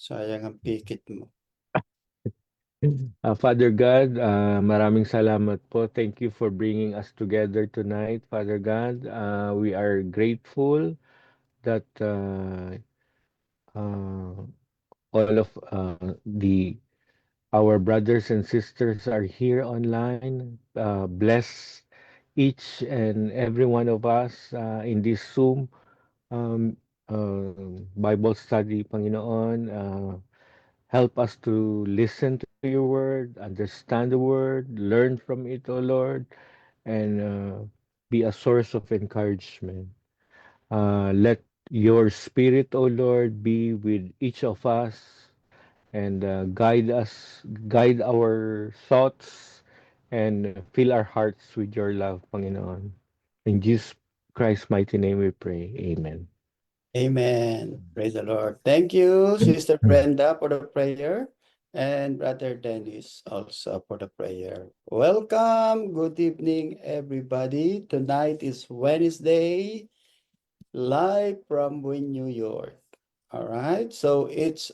Sayang ang pikit mo. Father God, maraming salamat po. Thank you for bringing us together tonight, Father God. We are grateful that uh, all of the our brothers and sisters are here online. Bless each and every one of us in this Zoom um, Bible study, Panginoon. Help us to listen to your word, understand the word, learn from it, O Lord, and be a source of encouragement. Let your spirit, O Lord, be with each of us and guide us, guide our thoughts, and fill our hearts with your love, Panginoon. In Jesus Christ's mighty name we pray. Amen. Amen. Praise the Lord. Thank you, Sister Brenda, for the prayer, and Brother Dennis also for the prayer. Welcome. Good evening, everybody. Tonight is Wednesday, live from Wynn, New York. All right. So it's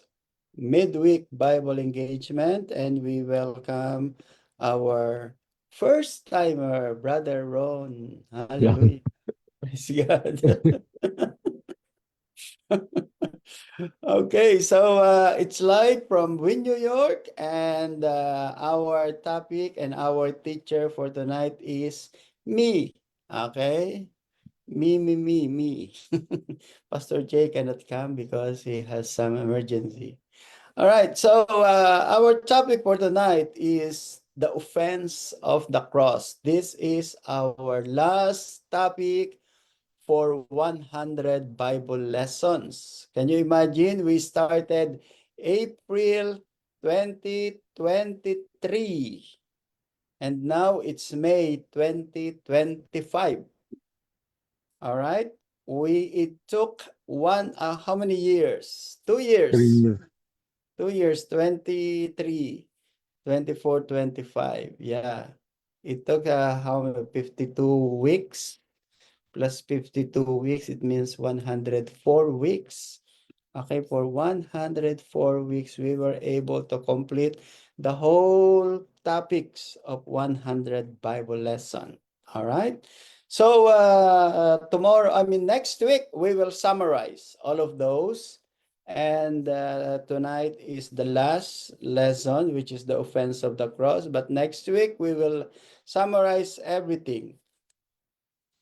midweek Bible engagement, and we welcome our first timer, Brother Ron. Yeah. Hallelujah. Praise God. Okay, so it's live from Wynn, New York, and our topic and our teacher for tonight is me. Okay, me. Pastor Jay cannot come because he has some emergency. All right, so our topic for tonight is the offense of the cross. This is our last topic for 100 Bible lessons. Can you imagine? We started April 2023 and now it's May 2025. All right. It took how many years? 2 years. 3 years. 2 years, 23, 24, 25. Yeah. It took how many? 52 weeks plus 52 weeks, it means 104 weeks. Okay, for 104 weeks, we were able to complete the whole topics of 100 Bible lesson. All right. So next week, we will summarize all of those. And tonight is the last lesson, which is the offense of the cross. But next week, we will summarize everything.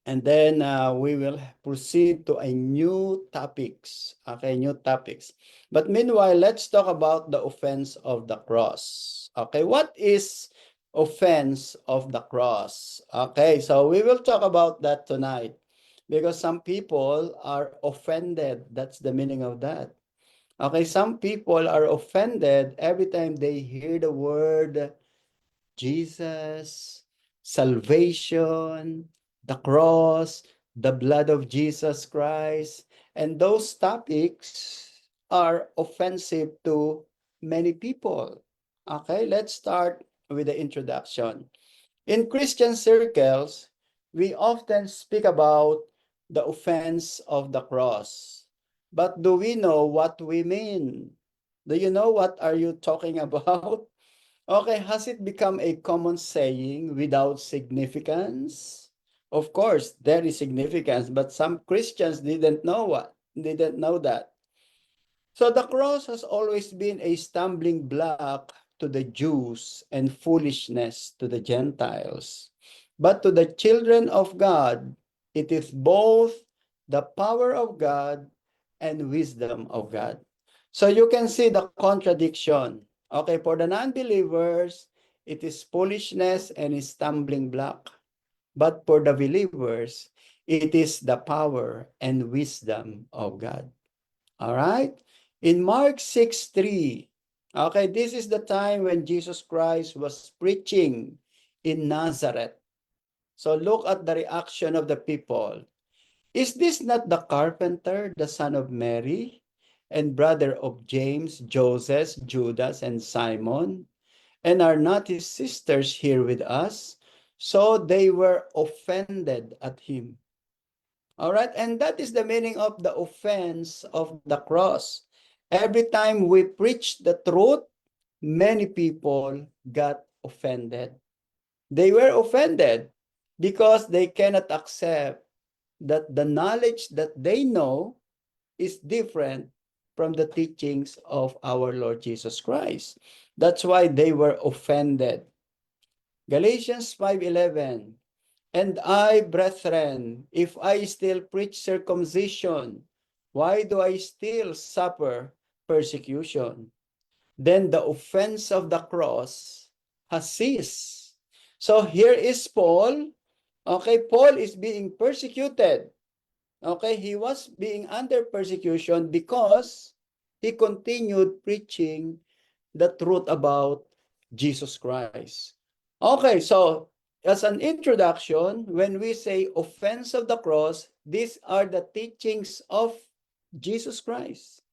And then we will proceed to a new topics. Okay, new topics. But meanwhile, let's talk about the offense of the cross. Okay, what is offense of the cross? Okay, so we will talk about that tonight because some people are offended. That's the meaning of that. Okay, some people are offended every time they hear the word Jesus, salvation, the cross, the blood of Jesus Christ, and those topics are offensive to many people. Okay, let's start with the introduction. In Christian circles, we often speak about the offense of the cross. But do we know what we mean? Do you know what are you talking about? Okay, has it become a common saying without significance? Of course, there is significance, but some Christians didn't know that. So the cross has always been a stumbling block to the Jews and foolishness to the Gentiles. But to the children of God, it is both the power of God and wisdom of God. So you can see the contradiction. Okay, for the non-believers, it is foolishness and a stumbling block. But for the believers, it is the power and wisdom of God. All right? In Mark 6:3, okay, this is the time when Jesus Christ was preaching in Nazareth. So look at the reaction of the people. Is this not the carpenter, the son of Mary, and brother of James, Joseph, Judas, and Simon? And are not his sisters here with us? So they were offended at him. All right, and that is the meaning of the offense of the cross. Every time we preach the truth, many people got offended. They were offended because they cannot accept that the knowledge that they know is different from the teachings of our Lord Jesus Christ. That's why they were offended. Galatians 5:11. And I, brethren, if I still preach circumcision, why do I still suffer persecution? Then the offense of the cross has ceased. So here is Paul. Okay, Paul is being persecuted. Okay, he was being under persecution because he continued preaching the truth about Jesus Christ. Okay, so as an introduction, when we say offense of the cross, these are the teachings of Jesus Christ.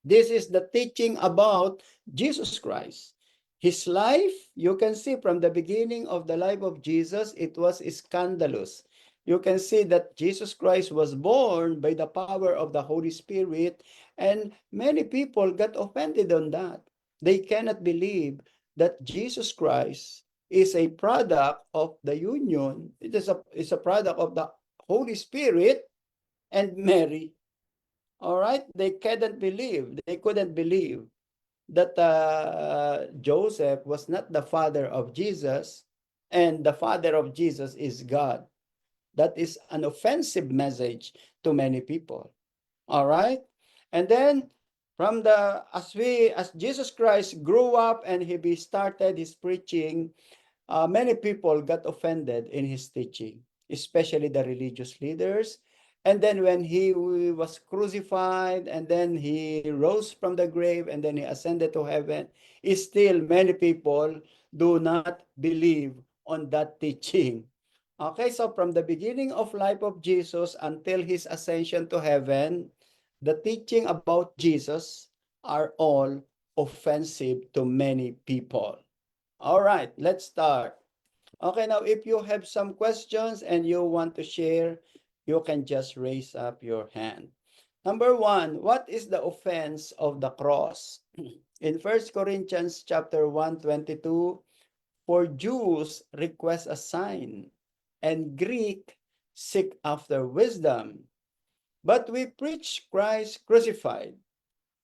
This is the teaching about Jesus Christ. His life, you can see from the beginning of the life of Jesus, it was scandalous. You can see that Jesus Christ was born by the power of the Holy Spirit, and many people got offended on that. They cannot believe that Jesus Christ is a product of the union. Is a product of the Holy Spirit and Mary. All right, they couldn't believe that Joseph was not the father of Jesus, and the father of Jesus is God. That is an offensive message to many people. All right, and then as Jesus Christ grew up and he started his preaching, many people got offended in his teaching, especially the religious leaders. And then when he was crucified, and then he rose from the grave, and then he ascended to heaven, still many people do not believe on that teaching. Okay, so from the beginning of life of Jesus until his ascension to heaven, the teaching about Jesus are all offensive to many people. All right, let's start. Okay, now if you have some questions and you want to share, you can just raise up your hand. Number one, what is the offense of the cross? In 1 Corinthians chapter 1:22, for Jews request a sign, and Greek seek after wisdom. But we preach Christ crucified,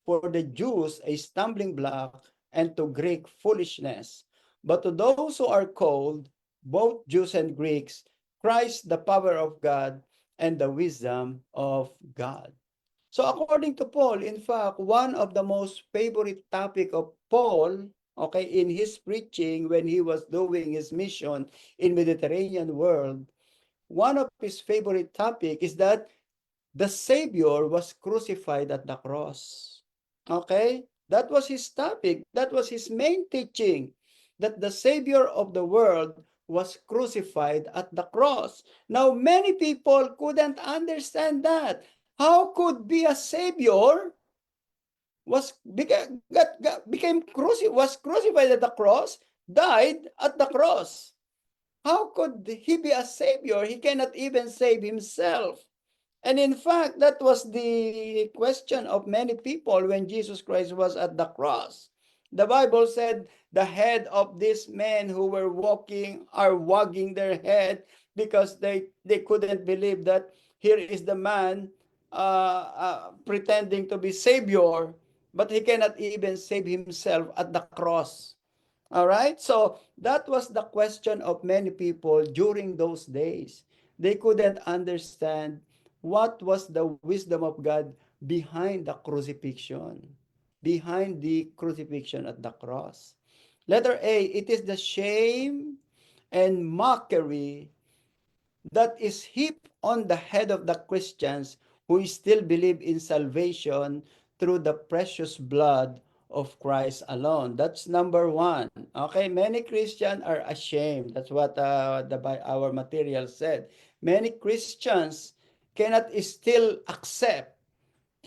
for the Jews a stumbling block, and to Greek foolishness. But to those who are called, both Jews and Greeks, Christ the power of God and the wisdom of God. So according to Paul, in fact, one of the most favorite topic of Paul, okay, in his preaching when he was doing his mission in Mediterranean world, one of his favorite topic is that the Savior was crucified at the cross. Okay? That was his topic. That was his main teaching. That the Savior of the world was crucified at the cross. Now, many people couldn't understand that. How could be a Savior was crucified at the cross, died at the cross? How could he be a Savior? He cannot even save himself. And in fact, that was the question of many people when Jesus Christ was at the cross. The Bible said the head of these men who were walking are wagging their head because they couldn't believe that here is the man pretending to be Savior, but he cannot even save himself at the cross. All right, so that was the question of many people during those days. They couldn't understand what was the wisdom of God behind the crucifixion, behind the crucifixion at the cross. Letter A, it is the shame and mockery that is heaped on the head of the Christians who still believe in salvation through the precious blood of Christ alone. That's number one. Okay, many Christians are ashamed. That's what our material said. Many Christians cannot still accept,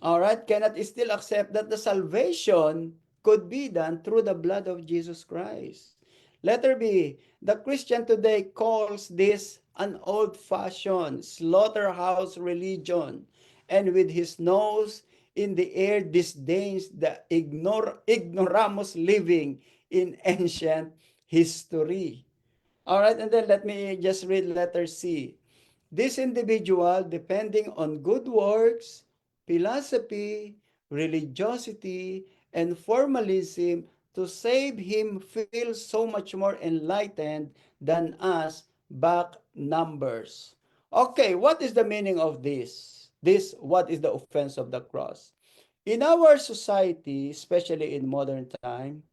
all right, cannot still accept that the salvation could be done through the blood of Jesus Christ. Letter B, the Christian today calls this an old-fashioned slaughterhouse religion, and with his nose in the air disdains the ignoramus living in ancient history. All right, and then let me just read letter C. This individual, depending on good works, philosophy, religiosity, and formalism to save him feels so much more enlightened than us back numbers. Okay, what is the meaning of this? What is the offense of the cross? In our society, especially in modern time,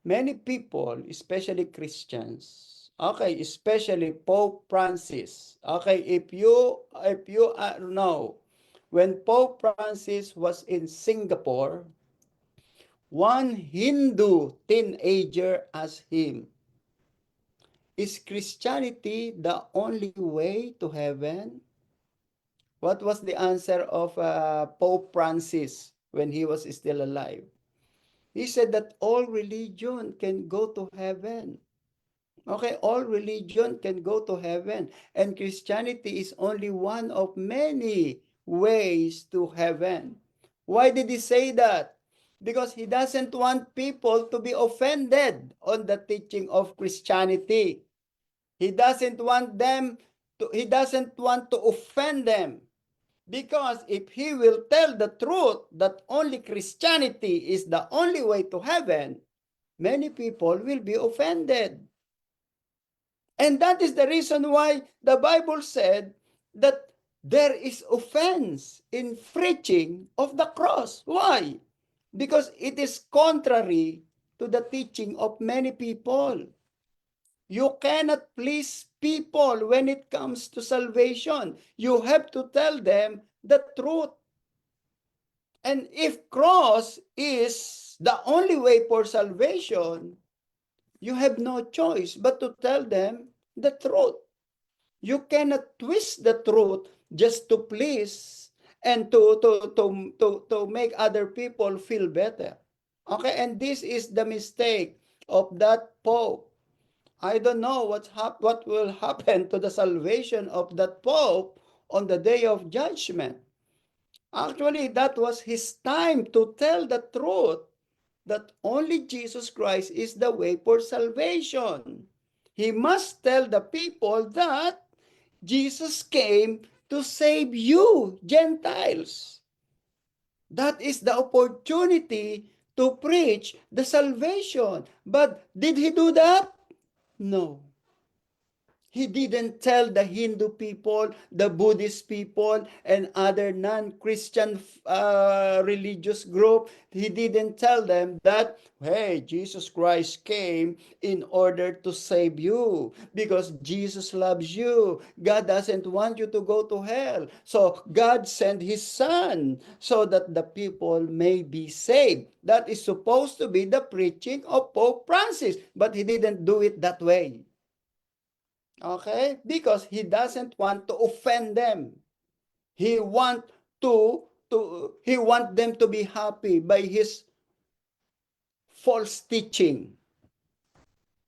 many people, especially Christians, okay, especially Pope Francis, okay, if you know, when Pope Francis was in Singapore, one Hindu teenager asked him, "Is Christianity the only way to heaven?" What was the answer of Pope Francis when he was still alive? He said that all religion can go to heaven. Okay, all religion can go to heaven, and Christianity is only one of many ways to heaven. Why did he say that? Because he doesn't want people to be offended on the teaching of Christianity. He doesn't want he doesn't want to offend them. Because if he will tell the truth that only Christianity is the only way to heaven, many people will be offended. And that is the reason why the Bible said that there is offense in preaching of the cross. Why? Because it is contrary to the teaching of many people. You cannot please people when it comes to salvation. You have to tell them the truth. And if cross is the only way for salvation, you have no choice but to tell them the truth. You cannot twist the truth just to please and to make other people feel better. Okay, and this is the mistake of that Pope. I don't know what will happen to the salvation of that Pope on the day of judgment. Actually, that was his time to tell the truth that only Jesus Christ is the way for salvation. He must tell the people that Jesus came to save you, Gentiles. That is the opportunity to preach the salvation. But did he do that? No. He didn't tell the Hindu people, the Buddhist people, and other non-Christian religious group. He didn't tell them that, hey, Jesus Christ came in order to save you because Jesus loves you. God doesn't want you to go to hell. So God sent his son so that the people may be saved. That is supposed to be the preaching of Pope Francis, but he didn't do it that way. Okay? Because he doesn't want to offend them. He want he want them to be happy by his false teaching.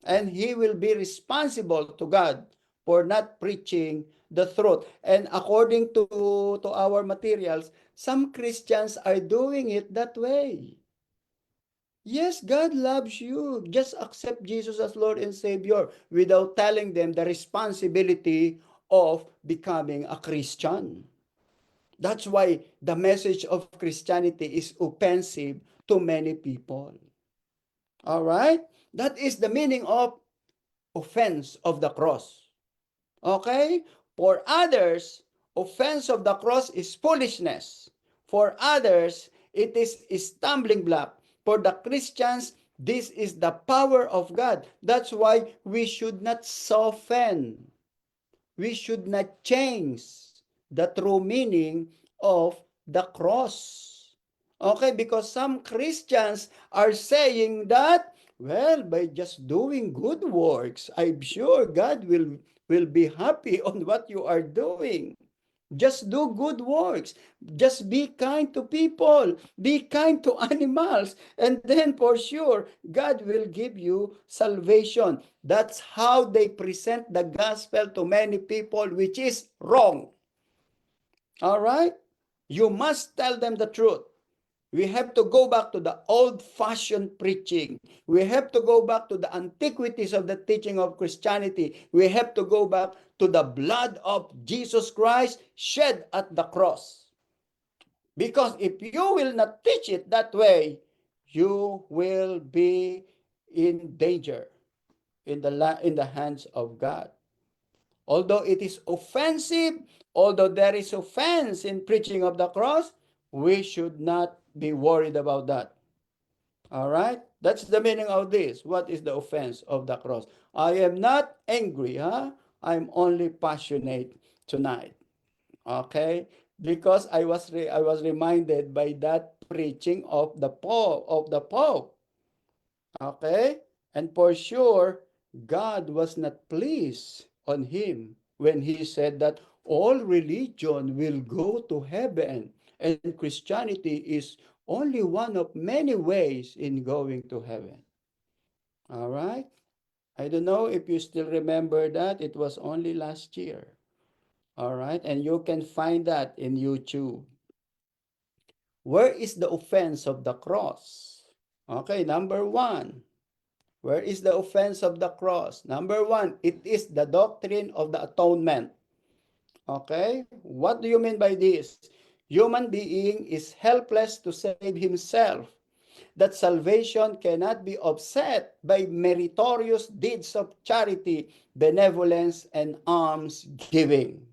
And he will be responsible to God for not preaching the truth. And according to our materials, some Christians are doing it that way. Yes, God loves you. Just accept Jesus as Lord and Savior without telling them the responsibility of becoming a Christian. That's why the message of Christianity is offensive to many people. All right? That is the meaning of offense of the cross. Okay? For others, offense of the cross is foolishness. For others, it is a stumbling block. For the Christians, this is the power of God. That's why we should not soften. We should not change the true meaning of the cross. Okay, because some Christians are saying that, well, by just doing good works, I'm sure God will be happy on what you are doing. Just do good works. Just be kind to people. Be kind to animals. And then for sure, God will give you salvation. That's how they present the gospel to many people, which is wrong. All right? You must tell them the truth. We have to go back to the old-fashioned preaching. We have to go back to the antiquities of the teaching of Christianity. We have to go back to the blood of Jesus Christ shed at the cross. Because if you will not teach it that way, you will be in danger in the hands of God. Although it is offensive, although there is offense in preaching of the cross, we should not be worried about that. All right? That's the meaning of this. What is the offense of the cross? I am not angry, huh? I'm only passionate tonight. Okay? Because I was reminded by that preaching of the Pope. Okay? And for sure, God was not pleased on him when he said that all religion will go to heaven and Christianity is only one of many ways in going to heaven. All right? I don't know if you still remember that. It was only last year. All right? And you can find that in YouTube. Where is the offense of the cross? Okay, number one. Where is the offense of the cross? Number one, it is the doctrine of the atonement. Okay? What do you mean by this? Human being is helpless to save himself. That salvation cannot be offset by meritorious deeds of charity, benevolence, and alms giving.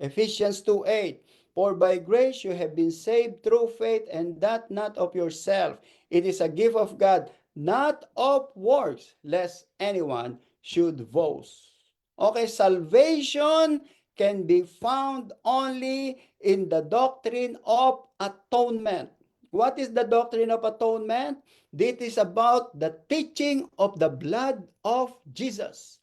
Ephesians 2:8. For by grace you have been saved through faith, and that not of yourself. It is a gift of God, not of works, lest anyone should boast. Okay, salvation can be found only in the doctrine of atonement. What is the doctrine of atonement? This is about the teaching of the blood of Jesus.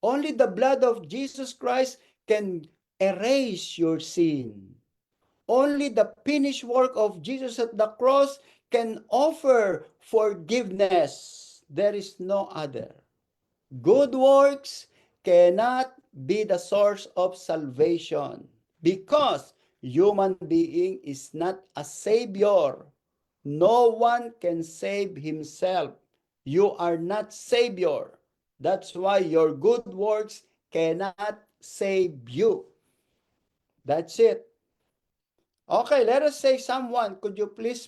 Only the blood of Jesus Christ can erase your sin. Only the finished work of Jesus at the cross can offer forgiveness. There is no other. Good works cannot be the source of salvation because human being is not a savior. No one can save himself. You are not savior. That's why your good works cannot save you. That's it. Okay, let us say someone, could you please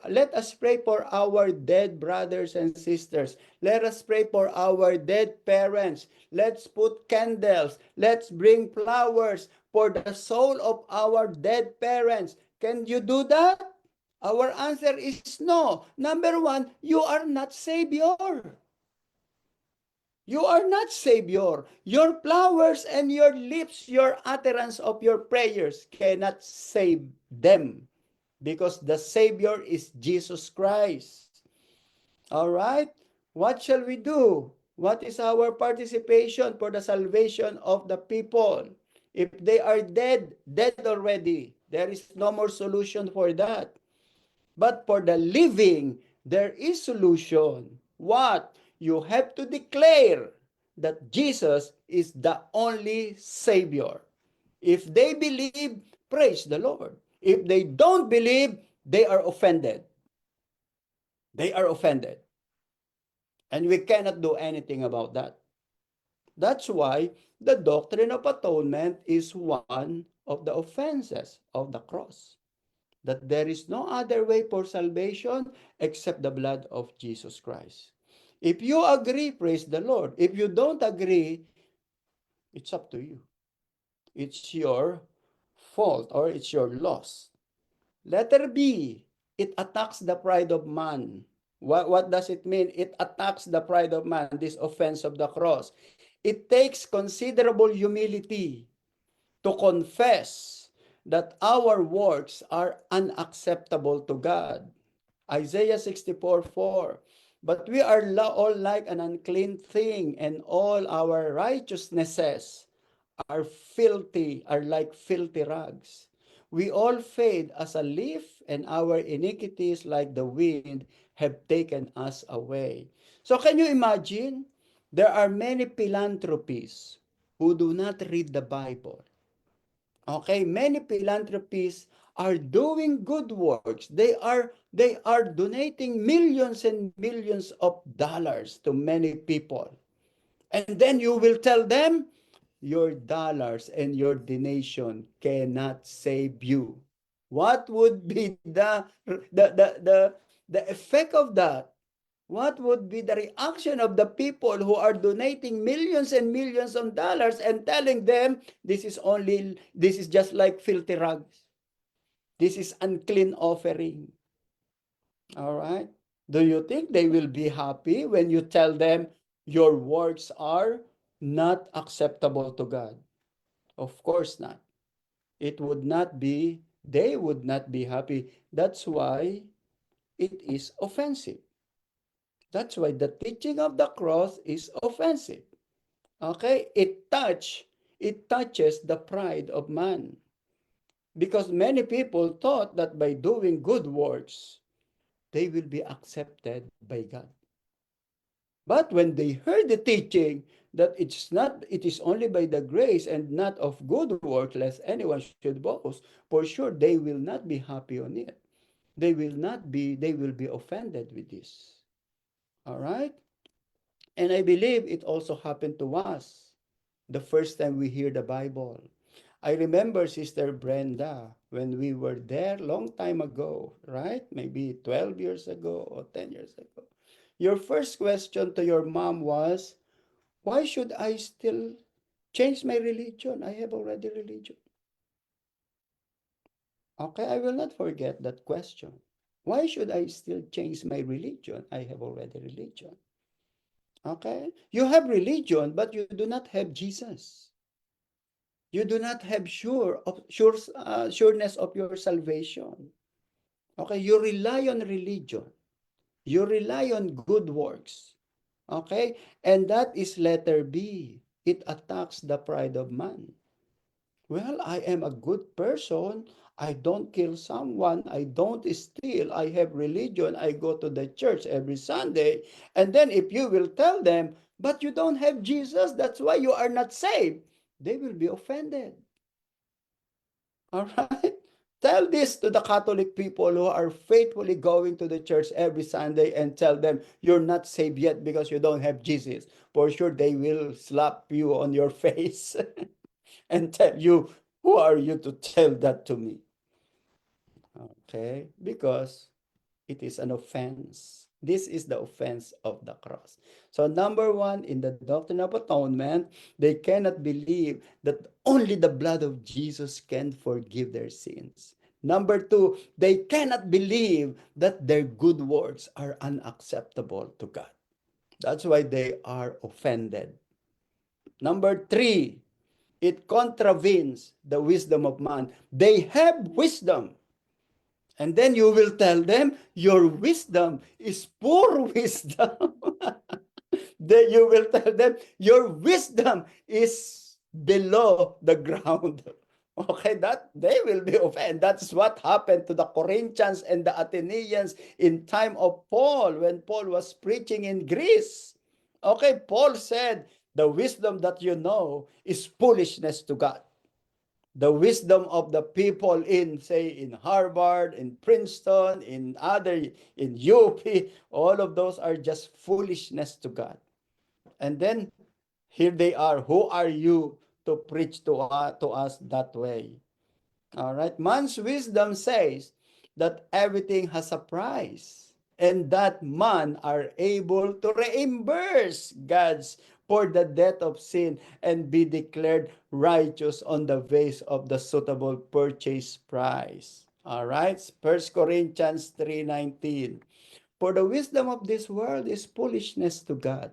let us pray for our dead brothers and sisters. Let us pray for our dead parents. Let's put candles. Let's bring flowers for the soul of our dead parents. Can you do that? Our answer is no. Number one, you are not Savior. You are not Savior. Your flowers and your lips, your utterance of your prayers cannot save them because the Savior is Jesus Christ. All right? What shall we do? What is our participation for the salvation of the people? If they are dead, dead already. There is no more solution for that. But for the living, there is solution. What? You have to declare that Jesus is the only Savior. If they believe, praise the Lord. If they don't believe, they are offended. They are offended. And we cannot do anything about that. That's why the doctrine of atonement is one of the offenses of the cross. That there is no other way for salvation except the blood of Jesus Christ. If you agree, praise the Lord. If you don't agree, it's up to you. It's your fault or it's your loss. Letter B, it attacks the pride of man. What does it mean? It attacks the pride of man, this offense of the cross. It takes considerable humility to confess that our works are unacceptable to God. Isaiah 64:4. But we are all like an unclean thing, and all our righteousnesses are like filthy rags. We all fade as a leaf, and our iniquities, like the wind, have taken us away. So can you imagine? There are many philanthropists who do not read the Bible. Okay, many philanthropists are doing good works. They are donating millions and millions of dollars to many people. And then you will tell them your dollars and your donation cannot save you. What would be the effect of that? What would be the reaction of the people who are donating millions and millions of dollars and telling them this is just like filthy rags. This is unclean offering. All right? Do you think they will be happy when you tell them your works are not acceptable to God? Of course not. It would not be, they would not be happy. That's why it is offensive. That's why the teaching of the cross is offensive. Okay? It touches the pride of man. Because many people thought that by doing good works, they will be accepted by God. But when they heard the teaching that it is only by the grace and not of good work, lest anyone should boast, for sure they will not be happy on it. They will be offended with this. All right? And I believe it also happened to us the first time we hear the Bible. I remember Sister Brenda when we were there long time ago, right? Maybe 12 years ago or 10 years ago. Your first question to your mom was, why should I still change my religion? I have already religion. Okay, I will not forget that question. Why should I still change my religion? I have already religion. Okay? You have religion, but you do not have Jesus. You do not have sureness of your salvation. Okay? You rely on religion. You rely on good works. Okay? And that is letter B. It attacks the pride of man. Well, I am a good person. I don't kill someone. I don't steal. I have religion. I go to the church every Sunday. And then if you will tell them, but you don't have Jesus, that's why you are not saved, they will be offended. All right? Tell this to the Catholic people who are faithfully going to the church every Sunday and tell them you're not saved yet because you don't have Jesus. For sure, they will slap you on your face and tell you, who are you to tell that to me? Okay? Because it is an offense. This is the offense of the cross. So, number one, in the doctrine of atonement, they cannot believe that only the blood of Jesus can forgive their sins. Number two, they cannot believe that their good works are unacceptable to God. That's why they are offended. Number three, it contravenes the wisdom of man. They have wisdom. And then you will tell them, your wisdom is poor wisdom. Then you will tell them, your wisdom is below the ground. Okay, that they will be offended. That's what happened to the Corinthians and the Athenians in time of Paul when Paul was preaching in Greece. Okay, Paul said, the wisdom that you know is foolishness to God. The wisdom of the people in, say, in Harvard, in Princeton, in UP, all of those are just foolishness to God. And then here they are. Who are you to preach to us that way? All right. Man's wisdom says that everything has a price and that man are able to reimburse God's for the debt of sin and be declared righteous on the base of the suitable purchase price. All right. 1 Corinthians 3:19. For the wisdom of this world is foolishness to God.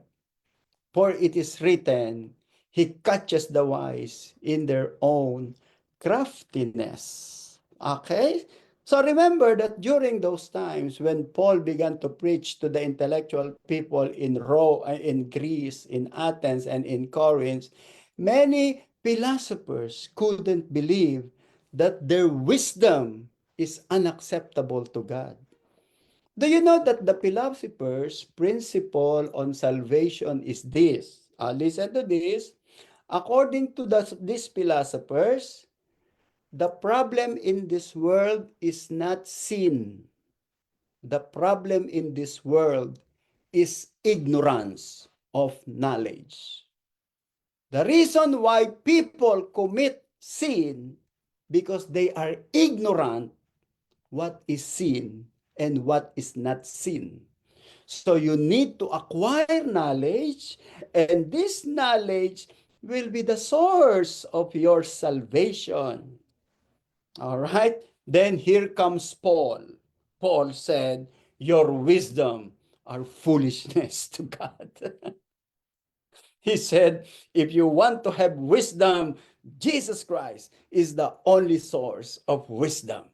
For it is written, He catches the wise in their own craftiness. Okay? So remember that during those times when Paul began to preach to the intellectual people in Rome, in Greece, in Athens, and in Corinth, many philosophers couldn't believe that their wisdom is unacceptable to God. Do you know that the philosopher's principle on salvation is this? Listen to this. According to these philosophers, The problem in this world is not sin. The problem in this world is ignorance of knowledge. The reason why people commit sin because they are ignorant what is sin and what is not sin. So you need to acquire knowledge, and this knowledge will be the source of your salvation. All right? Then here comes Paul. Paul said, your wisdom are foolishness to God. He said, if you want to have wisdom, Jesus Christ is the only source of wisdom.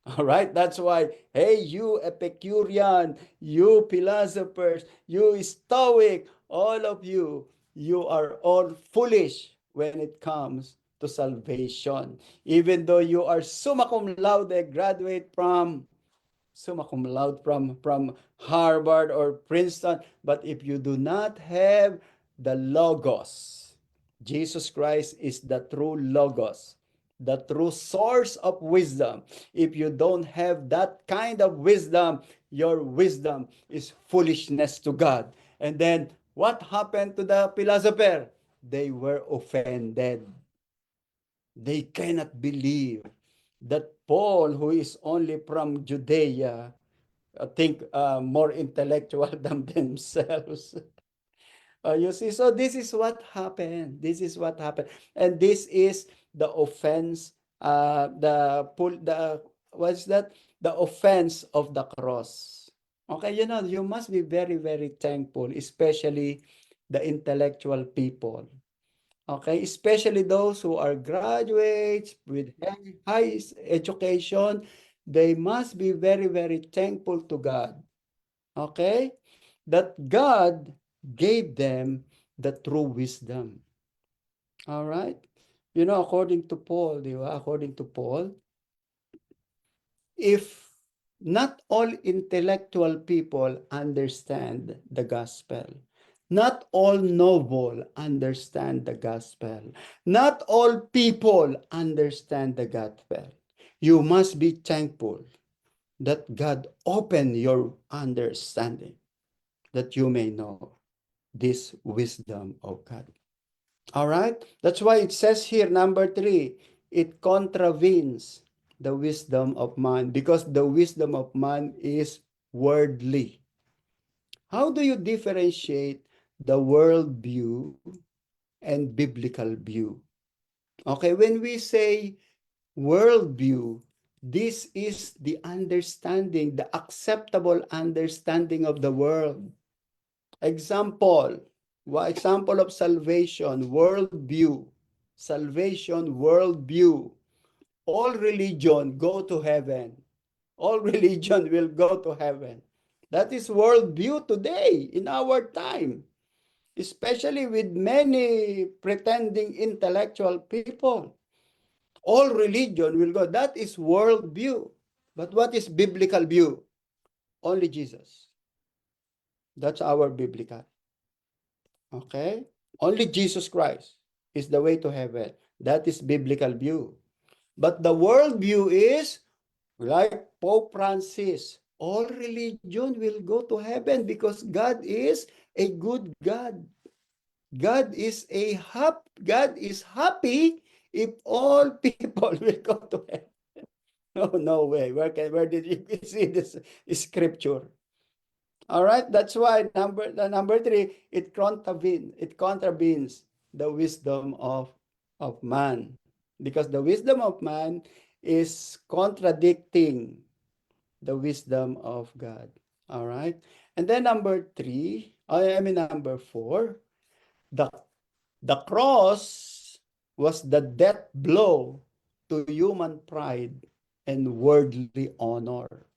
All right, that's why, hey, you Epicurean, you philosophers, you Stoic, all of you, you are all foolish when it comes to salvation. Even though you are summa cum laude, graduate from summa cum laude from Harvard or Princeton, but if you do not have the Logos, Jesus Christ is the true Logos, the true source of wisdom. If you don't have that kind of wisdom, your wisdom is foolishness to God. And then what happened to the philosopher? They were offended. They cannot believe that Paul, who is only from Judea, I think more intellectual than themselves. You see, so this is what happened. This is what happened, and this is the offense. The what's that? The offense of the cross. Okay, you must be very, very thankful, especially the intellectual people. Okay, especially those who are graduates with high education, they must be very, very thankful to God. Okay, that God gave them the true wisdom. All right, according to Paul, according to Paul, if not all intellectual people understand the gospel, not all noble understand the gospel, not all people understand the gospel, you must be thankful that God opened your understanding, that you may know this wisdom of God. All right? That's why it says here, number 3, it contravenes the wisdom of man, because the wisdom of man is worldly. How do you differentiate the world view and biblical view? Okay, when we say world view, this is the understanding, the acceptable understanding of the world. Example of salvation, worldview. Salvation, worldview. All religion go to heaven. All religion will go to heaven. That is worldview today in our time, especially with many pretending intellectual people. All religion will go. That is worldview. But what is biblical view? Only Jesus. That's our biblical. Okay? Only Jesus Christ is the way to heaven. That is biblical view. But the world view is like Pope Francis. All religion will go to heaven because God is a good God. God is happy if all people will go to heaven. No way. Where did you see this scripture? All right, that's why number 3, it contravenes the wisdom of man, because the wisdom of man is contradicting the wisdom of God. All right, and then number 4, the the cross was the death blow to human pride and worldly honor.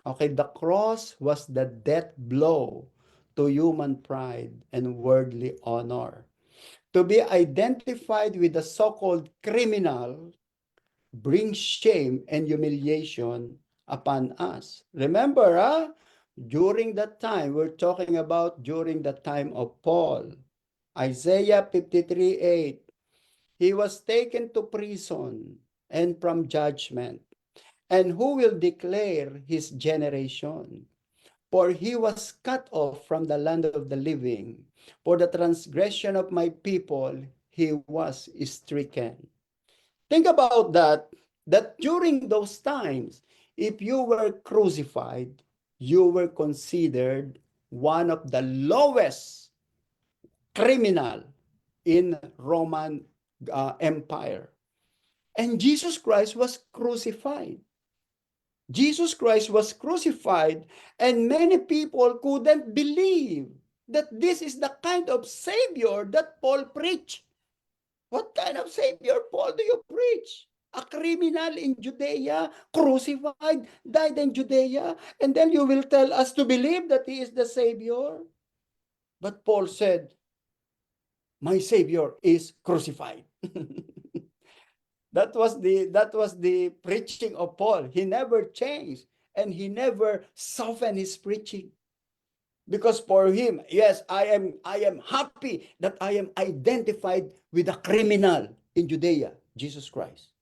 Okay, the cross was the death blow to human pride and worldly honor. To be identified with the so-called criminal brings shame and humiliation upon us. Remember, during that time, we're talking about during the time of Paul. Isaiah 53:8, he was taken to prison. and from judgment. And who will declare his generation? For he was cut off from the land of the living. For the transgression of my people, he was stricken. Think about that during those times, if you were crucified, you were considered one of the lowest criminal in Roman Empire. And Jesus Christ was crucified. Jesus Christ was crucified, and many people couldn't believe that this is the kind of Savior that Paul preached. What kind of Savior, Paul, do you preach? A criminal in Judea, crucified, died in Judea, and then you will tell us to believe that he is the Savior? But Paul said, my Savior is crucified. That was the preaching of Paul. He never changed, and he never softened his preaching. Because for him, yes, I am happy that I am identified with a criminal in Judea, Jesus Christ.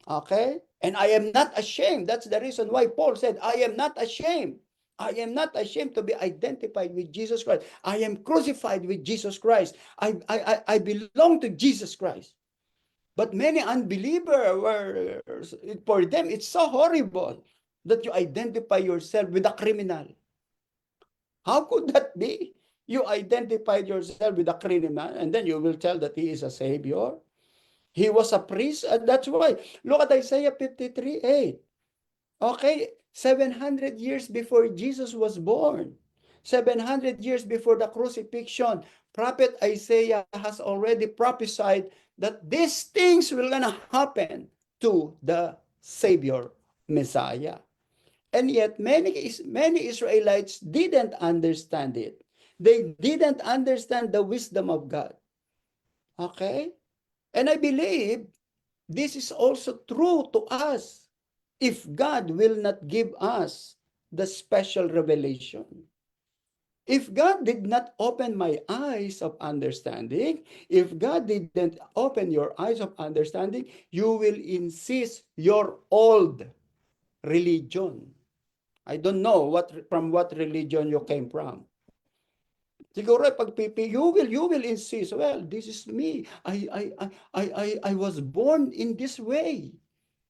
Okay? And I am not ashamed. That's the reason why Paul said, I am not ashamed. I am not ashamed to be identified with Jesus Christ. I am crucified with Jesus Christ. I belong to Jesus Christ. But many unbelievers were, for them, it's so horrible that you identify yourself with a criminal. How could that be? You identified yourself with a criminal, and then you will tell that he is a savior. He was a priest, and that's why. Look at Isaiah 53:8. Okay, 700 years before Jesus was born, 700 years before the crucifixion, prophet Isaiah has already prophesied that these things will gonna happen to the Savior Messiah. And yet many Israelites didn't understand it. They didn't understand the wisdom of God. Okay? And I believe this is also true to us if God will not give us the special revelation. If God did not open my eyes of understanding, if God didn't open your eyes of understanding, you will insist your old religion. I don't know from what religion you came from. Siguro pag you will insist, well, this is me. I was born in this way.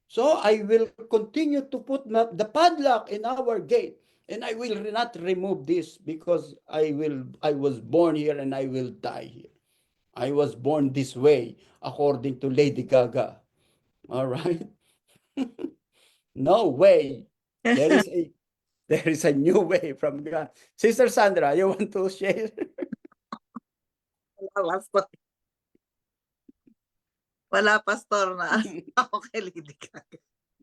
So I will continue to put the padlock in our gate, and I will not remove this because I was born here and I will die here. I was born this way according to Lady Gaga. All right? No way. There is a there is a new way from God. Sister Sandra, you want to share? Wala, pastor. Wala, pastor, na ako kay Lady Gaga.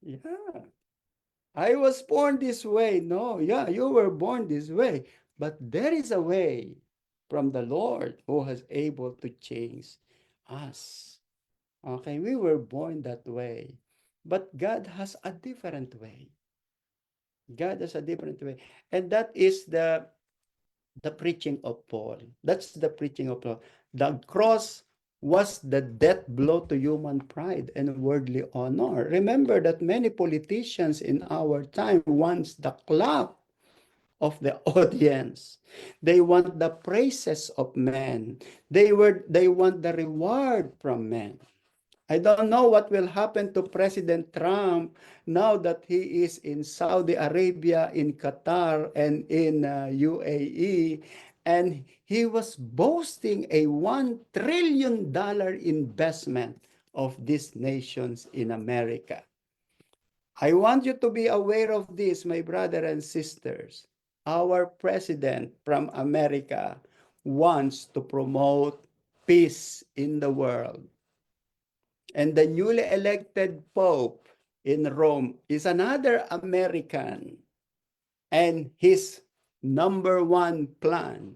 Yeah. I was born this way. No, yeah, you were born this way. But there is a way from the Lord who is able to change us. Okay, we were born that way. But God has a different way. God has a different way. And that is the preaching of Paul. That's the preaching of Paul. The cross was the death blow to human pride and worldly honor. Remember that many politicians in our time want the clap of the audience. They want the praises of men. They want the reward from men. I don't know what will happen to President Trump now that he is in Saudi Arabia, in Qatar, and in UAE. And he was boasting a $1 trillion investment of these nations in America. I want you to be aware of this, my brother and sisters. Our president from America wants to promote peace in the world. And the newly elected Pope in Rome is another American. And his number one plan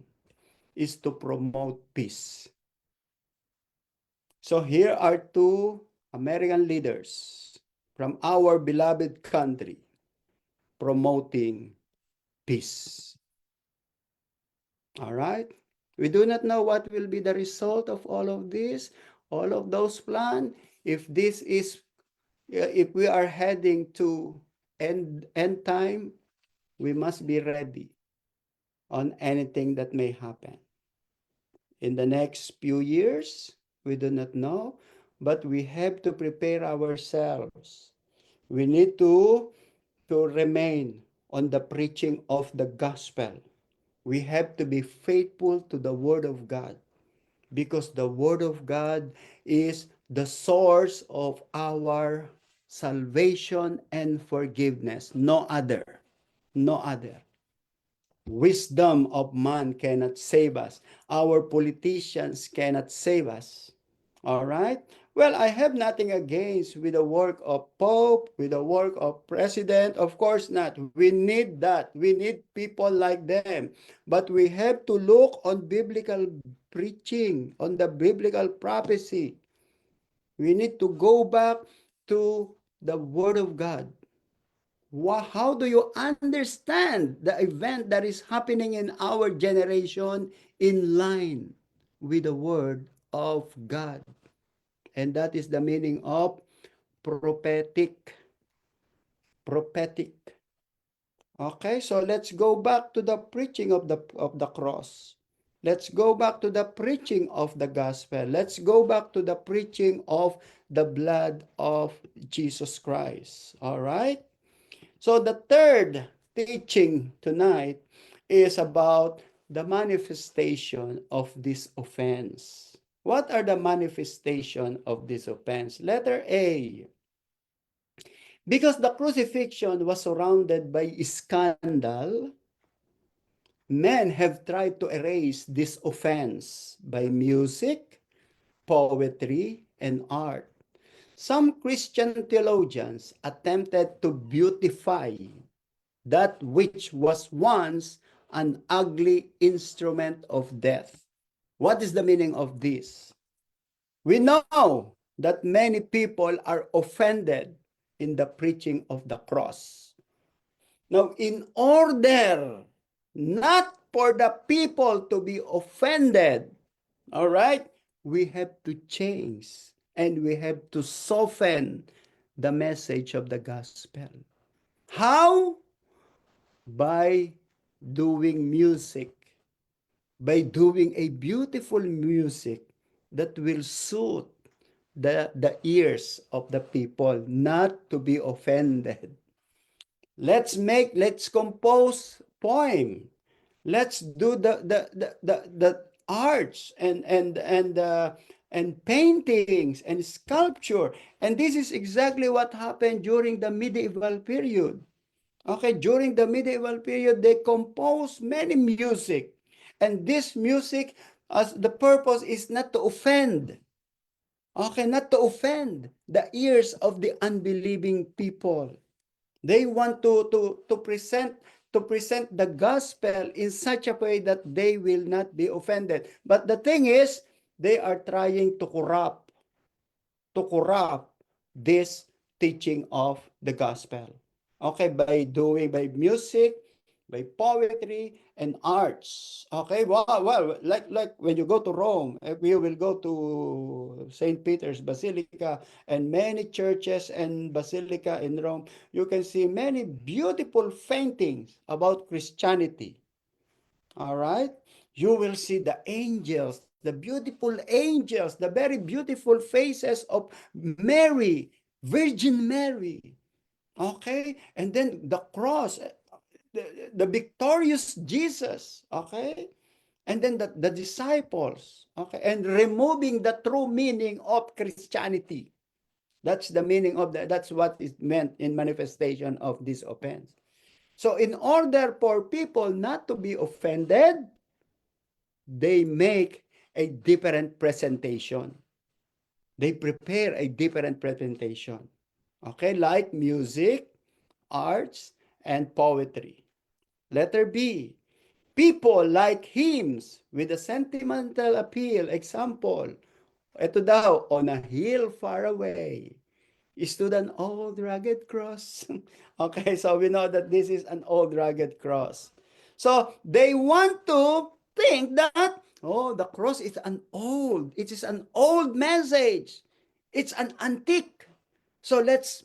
is to promote peace. So here are two American leaders from our beloved country promoting peace. All right? We do not know what will be the result of all of this, all of those plans. If this is If we are heading to end time, we must be ready on anything that may happen. In the next few years, we do not know, but we have to prepare ourselves. We need to remain on the preaching of the gospel. We have to be faithful to the word of God, because the word of God is the source of our salvation and forgiveness. No other. No other. Wisdom of man cannot save us. Our politicians cannot save us. All right? Well, I have nothing against with the work of Pope, with the work of President. Of course not. We need that. We need people like them. But we have to look on biblical preaching, on the biblical prophecy. We need to go back to the Word of God. How do you understand the event that is happening in our generation in line with the Word of God? And that is the meaning of prophetic. Prophetic. Okay, so let's go back to the preaching of the cross. Let's go back to the preaching of the gospel. Let's go back to the preaching of the blood of Jesus Christ. All right? So the third teaching tonight is about the manifestation of this offense. What are the manifestation of this offense? Letter A. Because the crucifixion was surrounded by scandal, men have tried to erase this offense by music, poetry, and art. Some Christian theologians attempted to beautify that which was once an ugly instrument of death. What is the meaning of this? We know that many people are offended in the preaching of the cross. Now, in order not for the people to be offended, all right, we have to change and we have to soften the message of the gospel. How? By doing music, by doing a beautiful music that will suit the ears of the people, not to be offended. Let's compose poem. Let's do the arts and paintings and sculpture. And this is exactly what happened during the medieval period. Okay, during the medieval period, they composed many music. And this music, as the purpose is not to offend. Okay, not to offend the ears of the unbelieving people. They want to present the gospel in such a way that they will not be offended. But the thing is, they are trying to corrupt this teaching of the gospel. Okay, by music, by poetry and arts. Okay, well, like when you go to Rome, if you will go to St. Peter's Basilica and many churches and basilica in Rome, you can see many beautiful paintings about Christianity. All right, you will see the angels, the beautiful angels, the very beautiful faces of Mary, Virgin Mary. Okay, and then the cross, the victorious Jesus, okay? And then the disciples, okay? And removing the true meaning of Christianity. That's the meaning of that's what is meant in manifestation of this offense. So in order for people not to be offended, they make a different presentation. They prepare a different presentation. Okay, like music, arts, and poetry. Letter B. People like hymns with a sentimental appeal. Example, ito daw, on a hill far away, stood an old rugged cross. Okay, so we know that this is an old rugged cross. So they want to think that, oh, the cross is it is an old message. It's an antique. So let's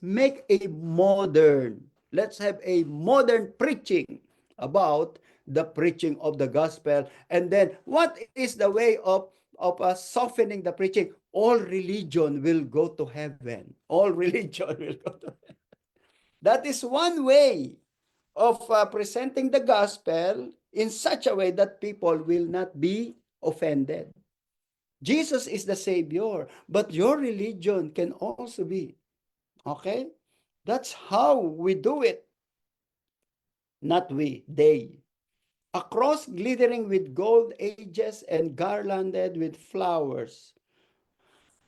have a modern preaching about the preaching of the gospel. And then what is the way of softening the preaching? All religion will go to heaven. All religion will go to heaven. That is one way of presenting the gospel in such a way that people will not be offended. Jesus is the Savior, but your religion can also be. Okay? That's how we do it. Not we, they. A cross glittering with gold edges and garlanded with flowers.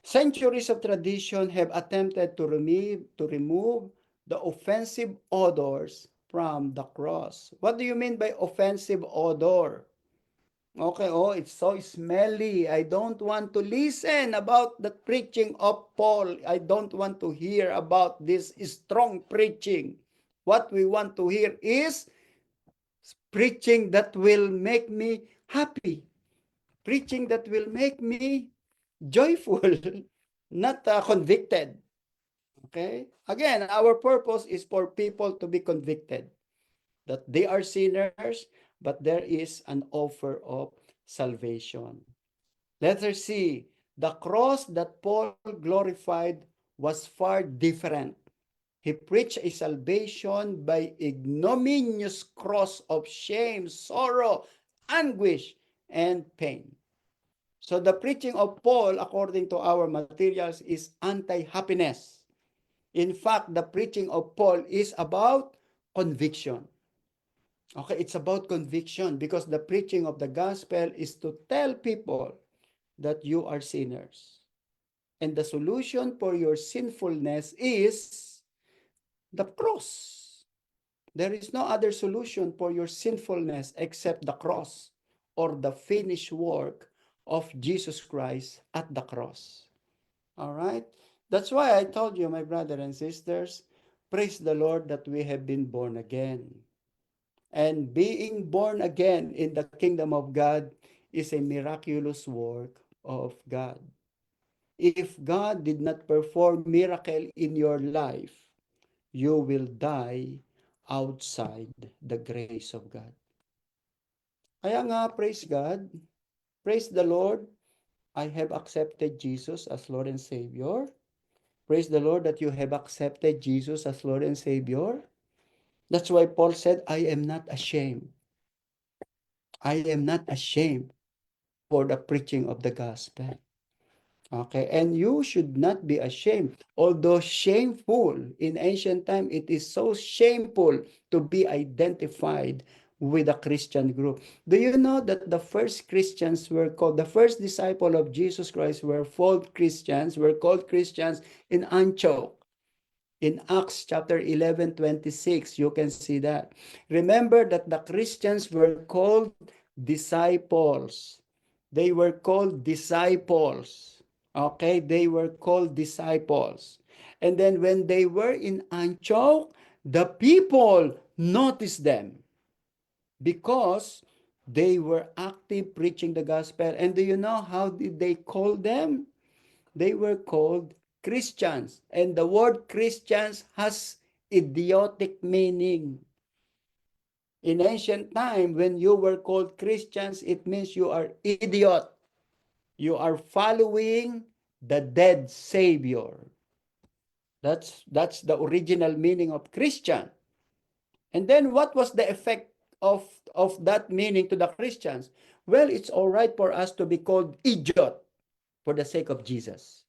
Centuries of tradition have attempted to remove the offensive odors from the cross. What do you mean by offensive odor? Okay, oh, it's so smelly. I don't want to listen about the preaching of Paul. I don't want to hear about this strong preaching. What we want to hear is preaching that will make me happy. Preaching that will make me joyful, not convicted. Okay? Again, our purpose is for people to be convicted that they are sinners, but there is an offer of salvation. Let us see. The cross that Paul glorified was far different. He preached a salvation by ignominious cross of shame, sorrow, anguish, and pain. So the preaching of Paul, according to our materials, is anti-happiness. In fact, the preaching of Paul is about conviction. Okay, it's about conviction because the preaching of the gospel is to tell people that you are sinners. And the solution for your sinfulness is the cross. There is no other solution for your sinfulness except the cross or the finished work of Jesus Christ at the cross. All right? That's why I told you, my brother and sisters, praise the Lord that we have been born again. And being born again in the kingdom of God is a miraculous work of God. If God did not perform miracle in your life, you will die outside the grace of God. Kaya nga, praise God, praise the Lord, I have accepted Jesus as Lord and Savior. Praise the Lord that you have accepted Jesus as Lord and Savior. That's why Paul said, I am not ashamed. I am not ashamed for the preaching of the gospel. Okay, and you should not be ashamed. Although shameful, in ancient time, it is so shameful to be identified with a Christian group. Do you know that the first Christians were called, the first disciple of Jesus Christ were called Christians in Antioch? In Acts chapter 11:26, you can see that. Remember that the Christians were called disciples. They were called disciples. Okay, they were called disciples. And then when they were in Antioch, the people noticed them because they were active preaching the gospel. And do you know how did they call them? They were called Christians. And the word Christians has idiotic meaning. In ancient time, when you were called Christians, it means you are idiot. You are following the dead Savior. That's the original meaning of Christian. And then what was the effect of that meaning to the Christians? Well, it's all right for us to be called idiot for the sake of Jesus.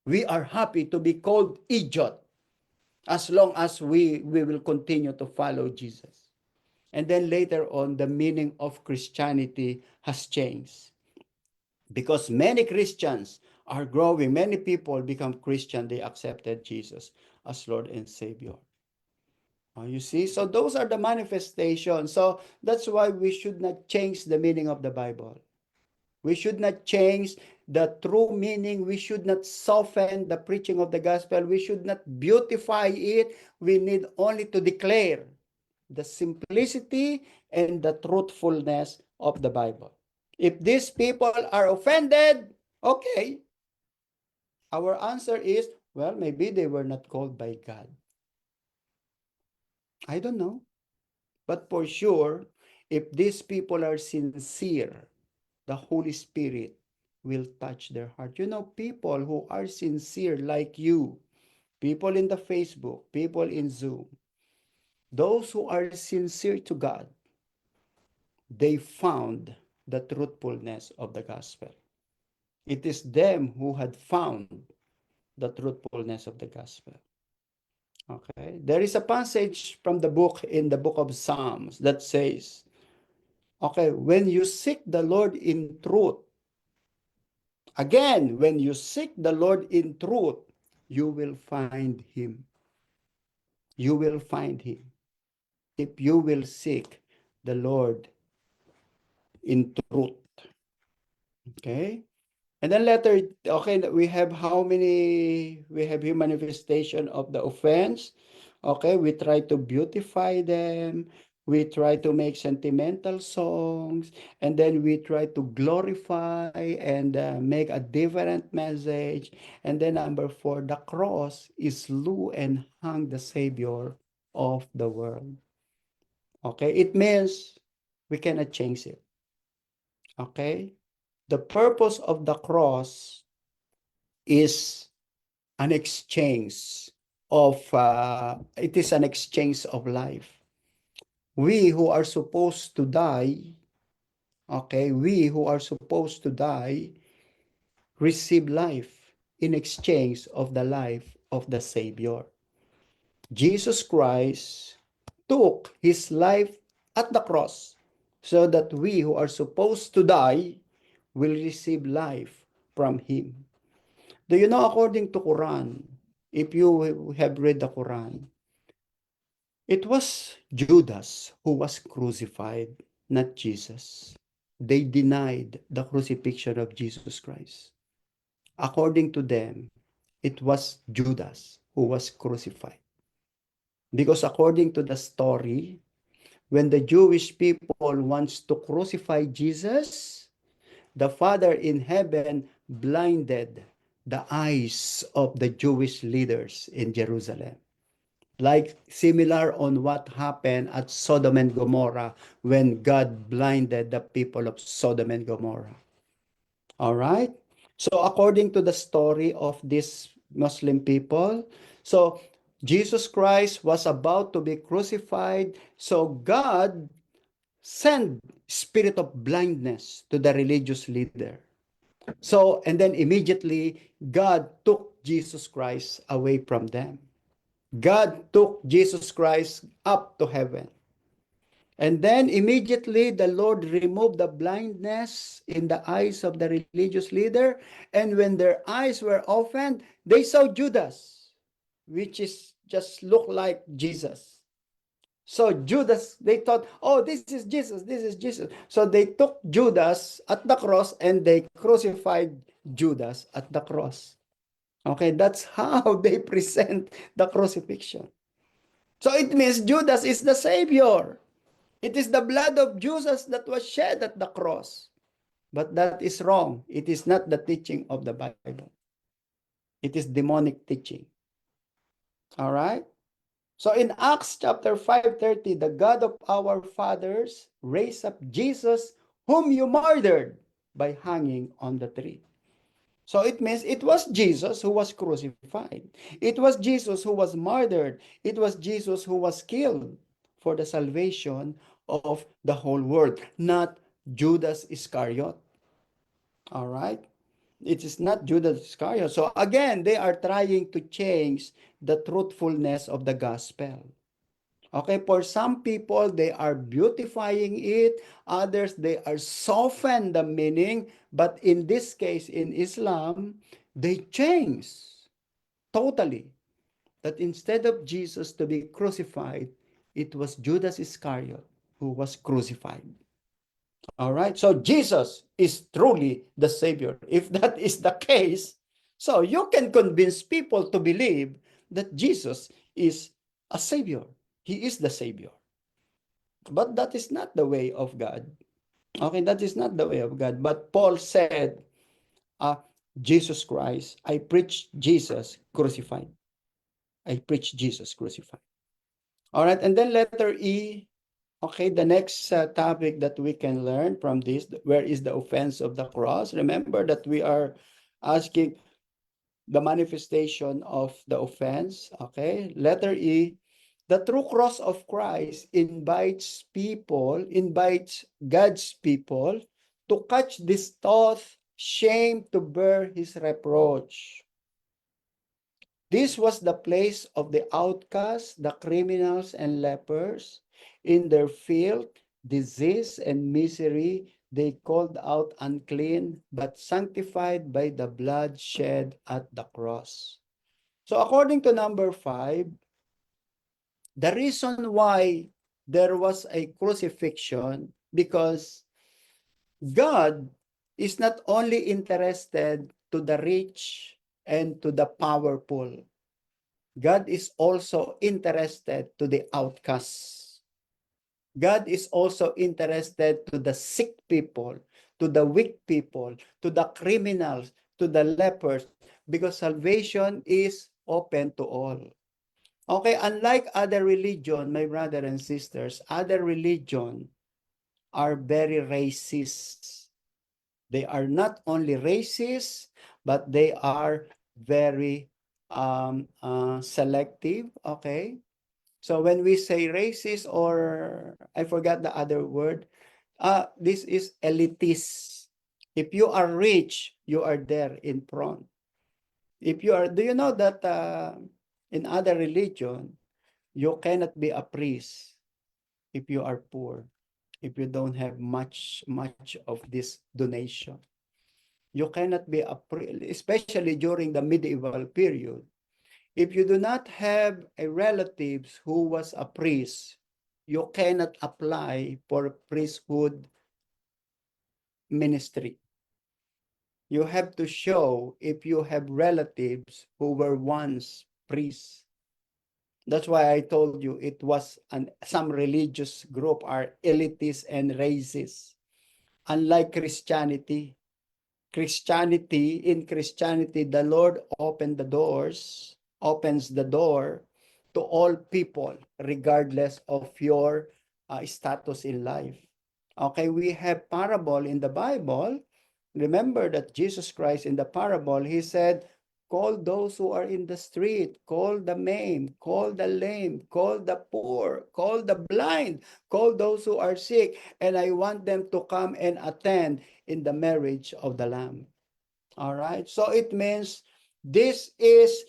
We are happy to be called idiot as long as we will continue to follow Jesus. And then later on, the meaning of Christianity has changed. Because many Christians are growing, many people become Christian, they accepted Jesus as Lord and Savior. You see, so those are the manifestations. So that's why we should not change the meaning of the Bible. We should not change the true meaning. We should not soften the preaching of the gospel. We should not beautify it. We need only to declare the simplicity and the truthfulness of the Bible. If these people are offended, okay. Our answer is, Well, maybe they were not called by God. I don't know. But for sure, if these people are sincere, the Holy Spirit will touch their heart. You know, people who are sincere like you, people in the Facebook, people in Zoom, those who are sincere to God, they found the truthfulness of the gospel. It is them who had found the truthfulness of the gospel. Okay, there is a passage from the book in the book of Psalms that says, okay, when you seek the Lord in truth, again, when you seek the Lord in truth, you will find him. You will find him if you will seek the Lord in truth. Okay? And then later, okay, we have how many? We have here manifestation of the offense. Okay, we try to beautify them. We try to make sentimental songs. And then we try to glorify and make a different message. And then number 4, the cross is slew and hung the Savior of the world. Okay, it means we cannot change it. Okay, the purpose of the cross is an exchange it is an exchange of life. We who are supposed to die, okay, we who are supposed to die receive life in exchange of the life of the Savior. Jesus Christ took his life at the cross so that we who are supposed to die will receive life from him. Do you know, according to Quran, if you have read the Quran, it was Judas who was crucified, not Jesus. They denied the crucifixion of Jesus Christ. According to them, it was Judas who was crucified. Because according to the story, when the Jewish people wants to crucify Jesus, the Father in heaven blinded the eyes of the Jewish leaders in Jerusalem. Like similar on what happened at Sodom and Gomorrah when God blinded the people of Sodom and Gomorrah. All right? So according to the story of these Muslim people, so Jesus Christ was about to be crucified, so God sent spirit of blindness to the religious leader. So, and then immediately, God took Jesus Christ away from them. God took Jesus Christ up to heaven. And then immediately the Lord removed the blindness in the eyes of the religious leader. And when their eyes were opened, they saw Judas, which is just look like Jesus. So Judas, they thought, oh, this is Jesus, this is Jesus. So they took Judas at the cross and they crucified Judas at the cross. Okay, that's how they present the crucifixion. So it means Judas is the Savior. It is the blood of Jesus that was shed at the cross. But that is wrong. It is not the teaching of the Bible. It is demonic teaching. All right? So in Acts chapter 5:30, the God of our fathers raised up Jesus, whom you murdered by hanging on the tree. So it means it was Jesus who was crucified. It was Jesus who was murdered. It was Jesus who was killed for the salvation of the whole world, not Judas Iscariot. All right? It is not Judas Iscariot. So again, they are trying to change the truthfulness of the gospel. Okay, for some people, they are beautifying it. Others, they are soften the meaning. But in this case, in Islam, they change totally. That instead of Jesus to be crucified, it was Judas Iscariot who was crucified. All right, so Jesus is truly the Savior. If that is the case, so you can convince people to believe that Jesus is a Savior. He is the Savior. But that is not the way of God. Okay, that is not the way of God. But Paul said, Jesus Christ. I preach Jesus crucified. I preach Jesus crucified. All right, and then letter E. Okay, the next topic that we can learn from this, where is the offense of the cross? Remember that we are asking the manifestation of the offense. Okay, letter E. The true cross of Christ invites God's people to catch this thought, shame to bear his reproach. This was the place of the outcasts, the criminals and lepers. In their filth, disease, and misery, they called out unclean, but sanctified by the blood shed at the cross. So according to number 5, the reason why there was a crucifixion, because God is not only interested to the rich and to the powerful. God is also interested to the outcasts. God is also interested to the sick people, to the weak people, to the criminals, to the lepers, because salvation is open to all. Okay, unlike other religion, my brother and sisters, other religion are very racist. They are not only racist, but they are very selective. Okay, so when we say racist, or I forgot the other word, this is elitist. If you are rich, you are there in front. If you are, do you know that in other religion, you cannot be a priest if you are poor, if you don't have much of this donation. You cannot be a priest, especially during the medieval period. If you do not have a relatives who was a priest, you cannot apply for priesthood ministry. You have to show if you have relatives who were once priests. That's why I told you it was some religious group are elitist and racist. Unlike Christianity, in Christianity, the Lord opens the door to all people, regardless of your status in life. Okay, we have parable in the Bible. Remember that Jesus Christ in the parable, he said, call those who are in the street, call the maimed, call the lame, call the poor, call the blind, call those who are sick, and I want them to come and attend in the marriage of the Lamb. All right, so it means this is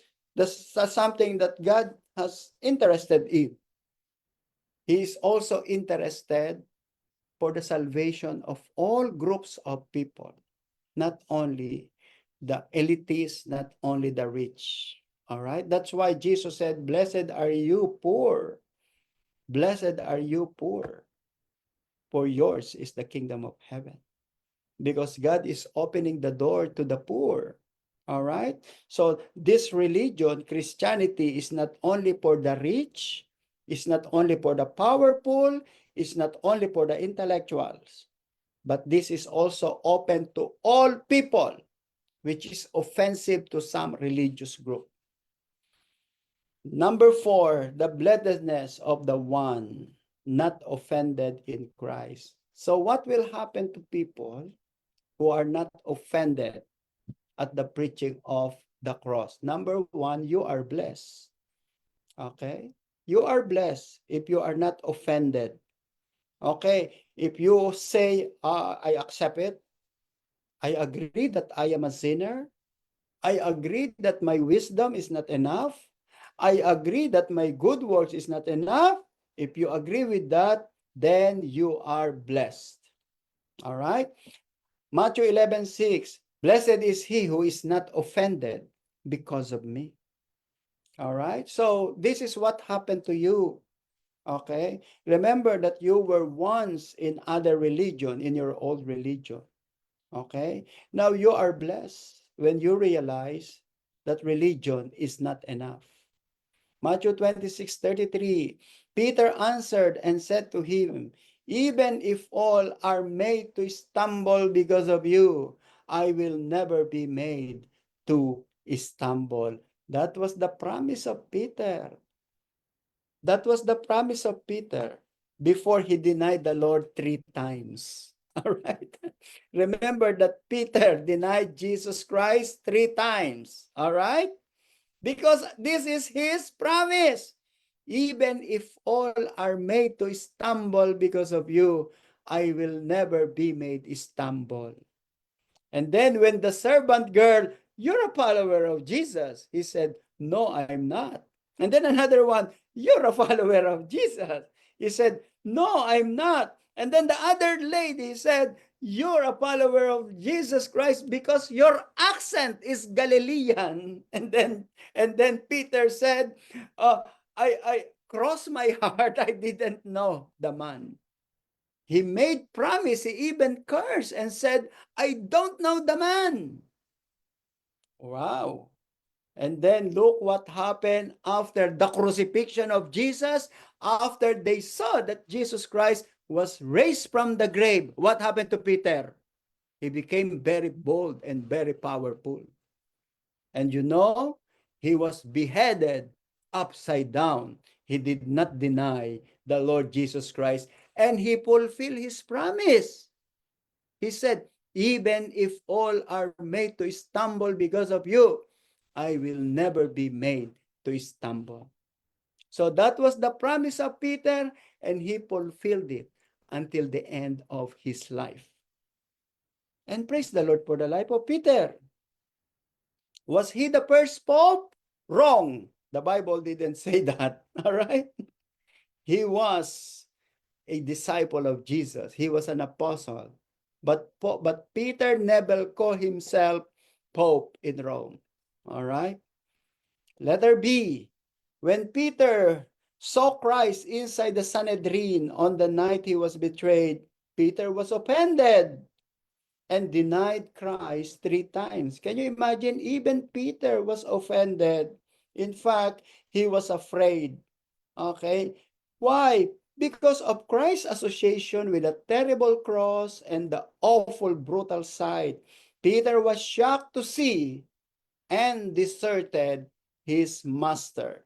something that God has interested in. He is also interested for the salvation of all groups of people, not only the elitists, not only the rich. All right, that's why Jesus said, blessed are you poor. Blessed are you poor, for yours is the kingdom of heaven. Because God is opening the door to the poor. All right, so this religion, Christianity, is not only for the rich, it's not only for the powerful, it's not only for the intellectuals, but this is also open to all people, which is offensive to some religious group. Number 4, the blessedness of the one not offended in Christ. So what will happen to people who are not offended at the preaching of the cross? Number 1, you are blessed. Okay? You are blessed if you are not offended. Okay? If you say, I accept it, I agree that I am a sinner, I agree that my wisdom is not enough, I agree that my good works is not enough. If you agree with that, then you are blessed. All right? Matthew 11:6, blessed is he who is not offended because of me. All right? So this is what happened to you. Okay? Remember that you were once in other religion, in your old religion. Okay? Now you are blessed when you realize that religion is not enough. Matthew 26:33, Peter answered and said to him, even if all are made to stumble because of you, I will never be made to stumble. That was the promise of Peter. That was the promise of Peter before he denied the Lord 3 times. All right. Remember that Peter denied Jesus Christ 3 times. All right. Because this is his promise. Even if all are made to stumble because of you, I will never be made stumble. And then when the servant girl, you're a follower of Jesus, he said, no, I'm not. And then another one, you're a follower of Jesus. He said, no, I'm not. And then the other lady said, you're a follower of Jesus Christ because your accent is Galilean. And then Peter said, I cross my heart, I didn't know the man. He made promise, he even cursed and said, I don't know the man. Wow. And then look what happened after the crucifixion of Jesus, after they saw that Jesus Christ was raised from the grave. What happened to Peter? He became very bold and very powerful. And he was beheaded upside down. He did not deny the Lord Jesus Christ, and he fulfilled his promise. He said, even if all are made to stumble because of you, I will never be made to stumble. So that was the promise of Peter, and he fulfilled it until the end of his life. And praise the Lord for the life of Peter. Was he the first pope? Wrong. The Bible didn't say that. All right. He was a disciple of Jesus. He was an apostle. But Peter never called himself pope in Rome. All right. Letter B. When Peter saw Christ inside the Sanhedrin on the night he was betrayed, Peter was offended and denied Christ 3 times. Can you imagine? Even Peter was offended. In fact, he was afraid. Okay? Why? Because of Christ's association with the terrible cross and the awful, brutal sight. Peter was shocked to see and deserted his master.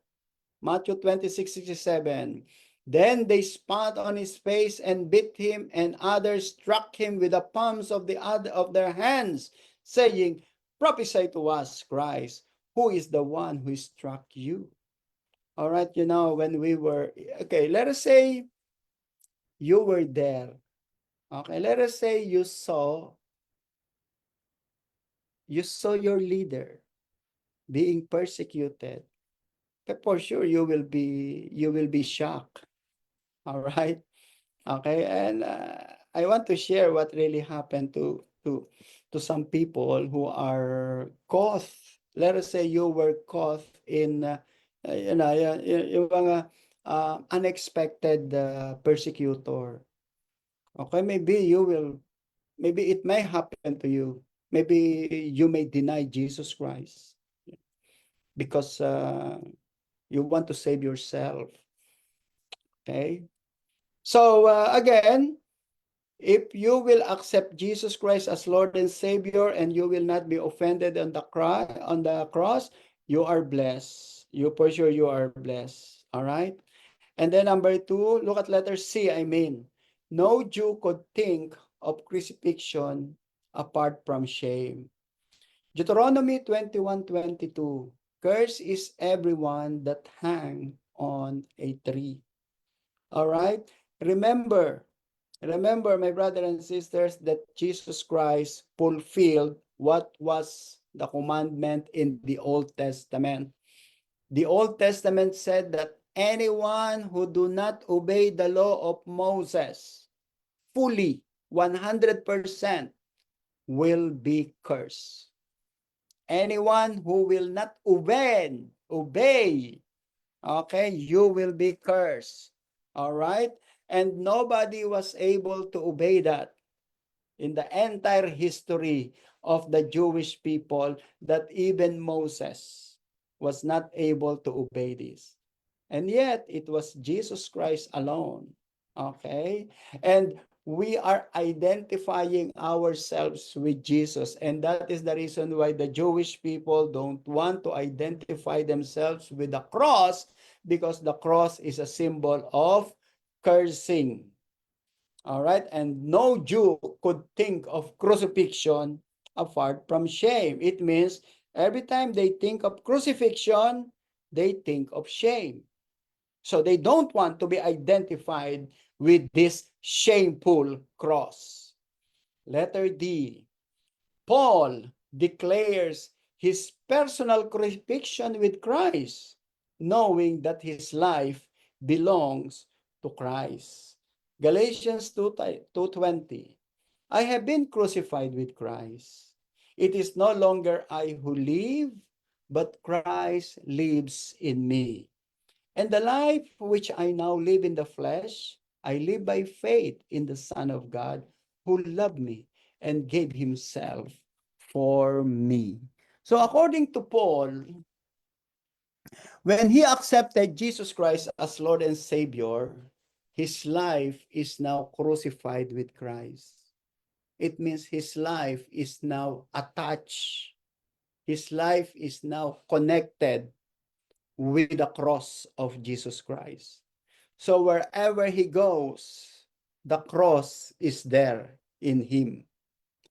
Matthew 26:67. Then they spat on his face and beat him, and others struck him with the palms of their hands, saying, prophesy to us, Christ, who is the one who struck you? All right, when we were, okay, let us say you were there. Okay, let us say you saw your leader being persecuted. For sure you will be shocked. All right. Okay, and I want to share what really happened to some people who are caught. Let us say you were caught in yung mga unexpected persecutor. Okay, maybe it may happen to you. Maybe you may deny Jesus Christ because you want to save yourself. Okay. So again, if you will accept Jesus Christ as Lord and Savior, and you will not be offended on the cross, you are blessed. For sure you are blessed. All right. And then number 2, look at letter C. No Jew could think of crucifixion apart from shame. Deuteronomy 21:22. Curse is everyone that hang on a tree. All right. Remember, my brothers and sisters, that Jesus Christ fulfilled what was the commandment in the Old Testament. The Old Testament said that anyone who do not obey the law of Moses fully, 100%, will be cursed. Anyone who will not obey, okay, you will be cursed. All right? And nobody was able to obey that in the entire history of the Jewish people, that even Moses was not able to obey this. And yet, it was Jesus Christ alone. Okay? And we are identifying ourselves with Jesus. And that is the reason why the Jewish people don't want to identify themselves with the cross, because the cross is a symbol of cursing. All right. And no Jew could think of crucifixion apart from shame. It means every time they think of crucifixion, they think of shame. So they don't want to be identified with this shameful cross. Letter D. Paul declares his personal crucifixion with Christ, knowing that his life belongs to Christ. Galatians 2:20. I have been crucified with Christ. It is no longer I who live, but Christ lives in me. And the life which I now live in the flesh, I live by faith in the Son of God, who loved me and gave himself for me. So according to Paul, when he accepted Jesus Christ as Lord and Savior, his life is now crucified with Christ. It means his life is now attached. His life is now connected with the cross of Jesus Christ. So wherever he goes, the cross is there in him.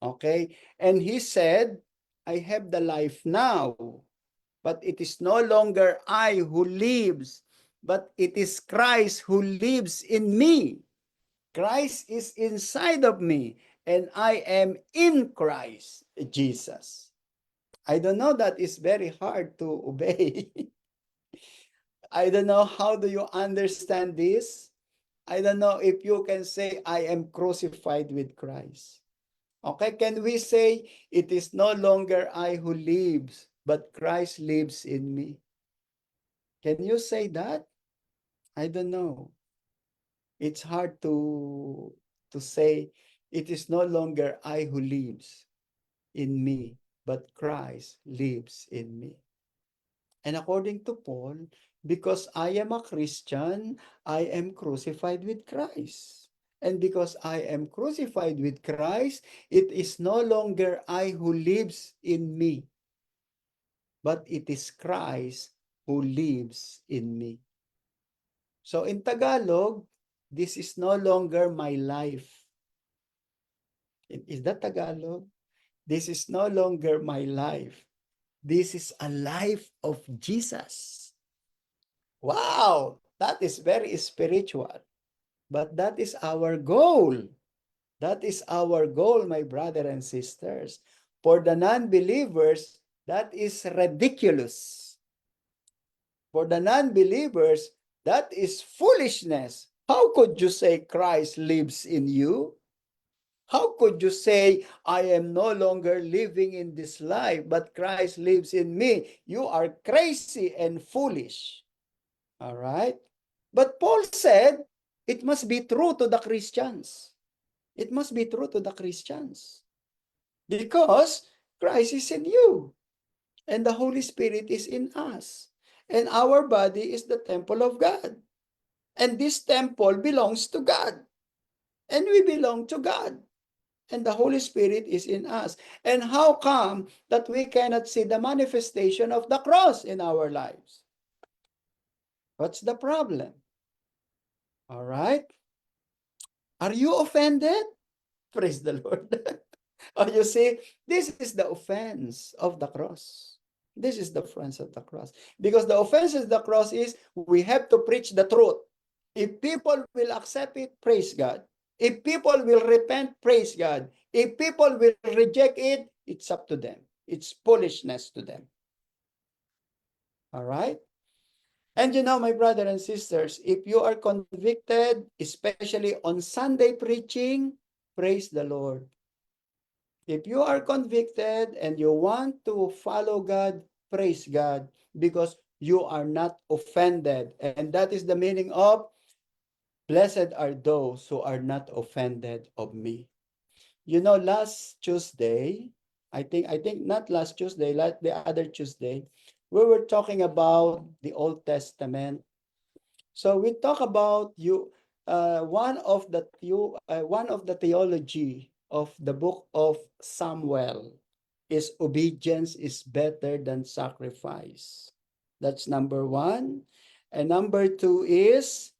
Okay? And he said, I have the life now, but it is no longer I who lives, but it is Christ who lives in me. Christ is inside of me, and I am in Christ Jesus. I don't know, that is very hard to obey. I don't know, how do you understand this? I don't know if you can say, I am crucified with Christ. Okay, can we say, it is no longer I who lives, but Christ lives in me? Can you say that? I don't know. It's hard to say, it is no longer I who lives in me, but Christ lives in me. And according to Paul, because I am a Christian, I am crucified with Christ. And because I am crucified with Christ, it is no longer I who lives in me, but it is Christ who lives in me. So in Tagalog, this is no longer my life. Is that Tagalog? This is no longer my life. This is a life of Jesus. Wow, that is very spiritual. But that is our goal. That is our goal, my brother and sisters. For the non-believers, that is ridiculous. For the non-believers, that is foolishness. How could you say Christ lives in you? How could you say, I am no longer living in this life, but Christ lives in me? You are crazy and foolish. All right? But Paul said, it must be true to the Christians. It must be true to the Christians. Because Christ is in you, and the Holy Spirit is in us. And our body is the temple of God. And this temple belongs to God. And we belong to God. And the Holy Spirit is in us. And how come that we cannot see the manifestation of the cross in our lives? What's the problem? All right? Are you offended? Praise the Lord. Oh, you see, this is the offense of the cross. This is the offense of the cross. Because the offense of the cross is we have to preach the truth. If people will accept it, praise God. If people will repent, praise God. If people will reject it, it's up to them. It's foolishness to them. All right? And you know, my brother and sisters, if you are convicted, especially on Sunday preaching, praise the Lord. If you are convicted and you want to follow God, praise God, because you are not offended. And that is the meaning of, blessed are those who are not offended of me. You know, last Tuesday, I think not last Tuesday, the other Tuesday, we were talking about the Old Testament. So we talk about one of the theology of the book of Samuel is obedience is better than sacrifice. That's number one. And number two is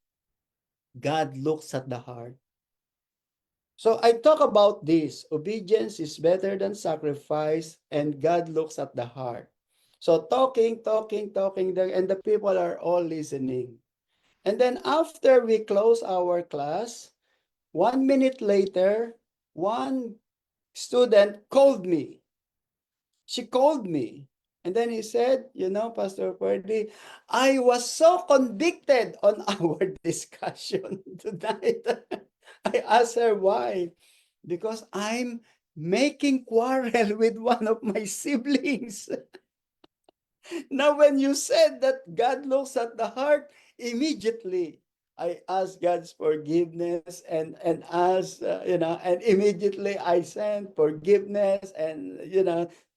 God looks at the heart. So I talk about this. Obedience is better than sacrifice, and God looks at the heart. So talking, and the people are all listening. And then after we close our class, 1 minute later, one student called me. She called me. And then he said, Pastor Ferdy, I was so convicted on our discussion tonight. I asked her why. Because I'm making quarrel with one of my siblings. Now, when you said that God looks at the heart, immediately I asked God's forgiveness and asked, and immediately I sent forgiveness and,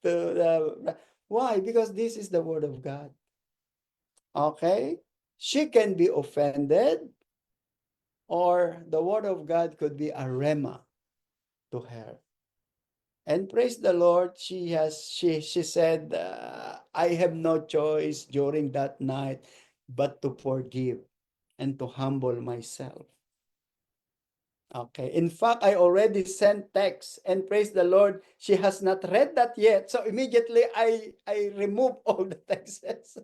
to why? Because this is the word of God. Okay? She can be offended, or the word of God could be a rhema to her. And praise the Lord, she said, I have no choice during that night but to forgive and to humble myself. Okay. In fact, I already sent text, and praise the Lord, she has not read that yet. So immediately I remove all the texts.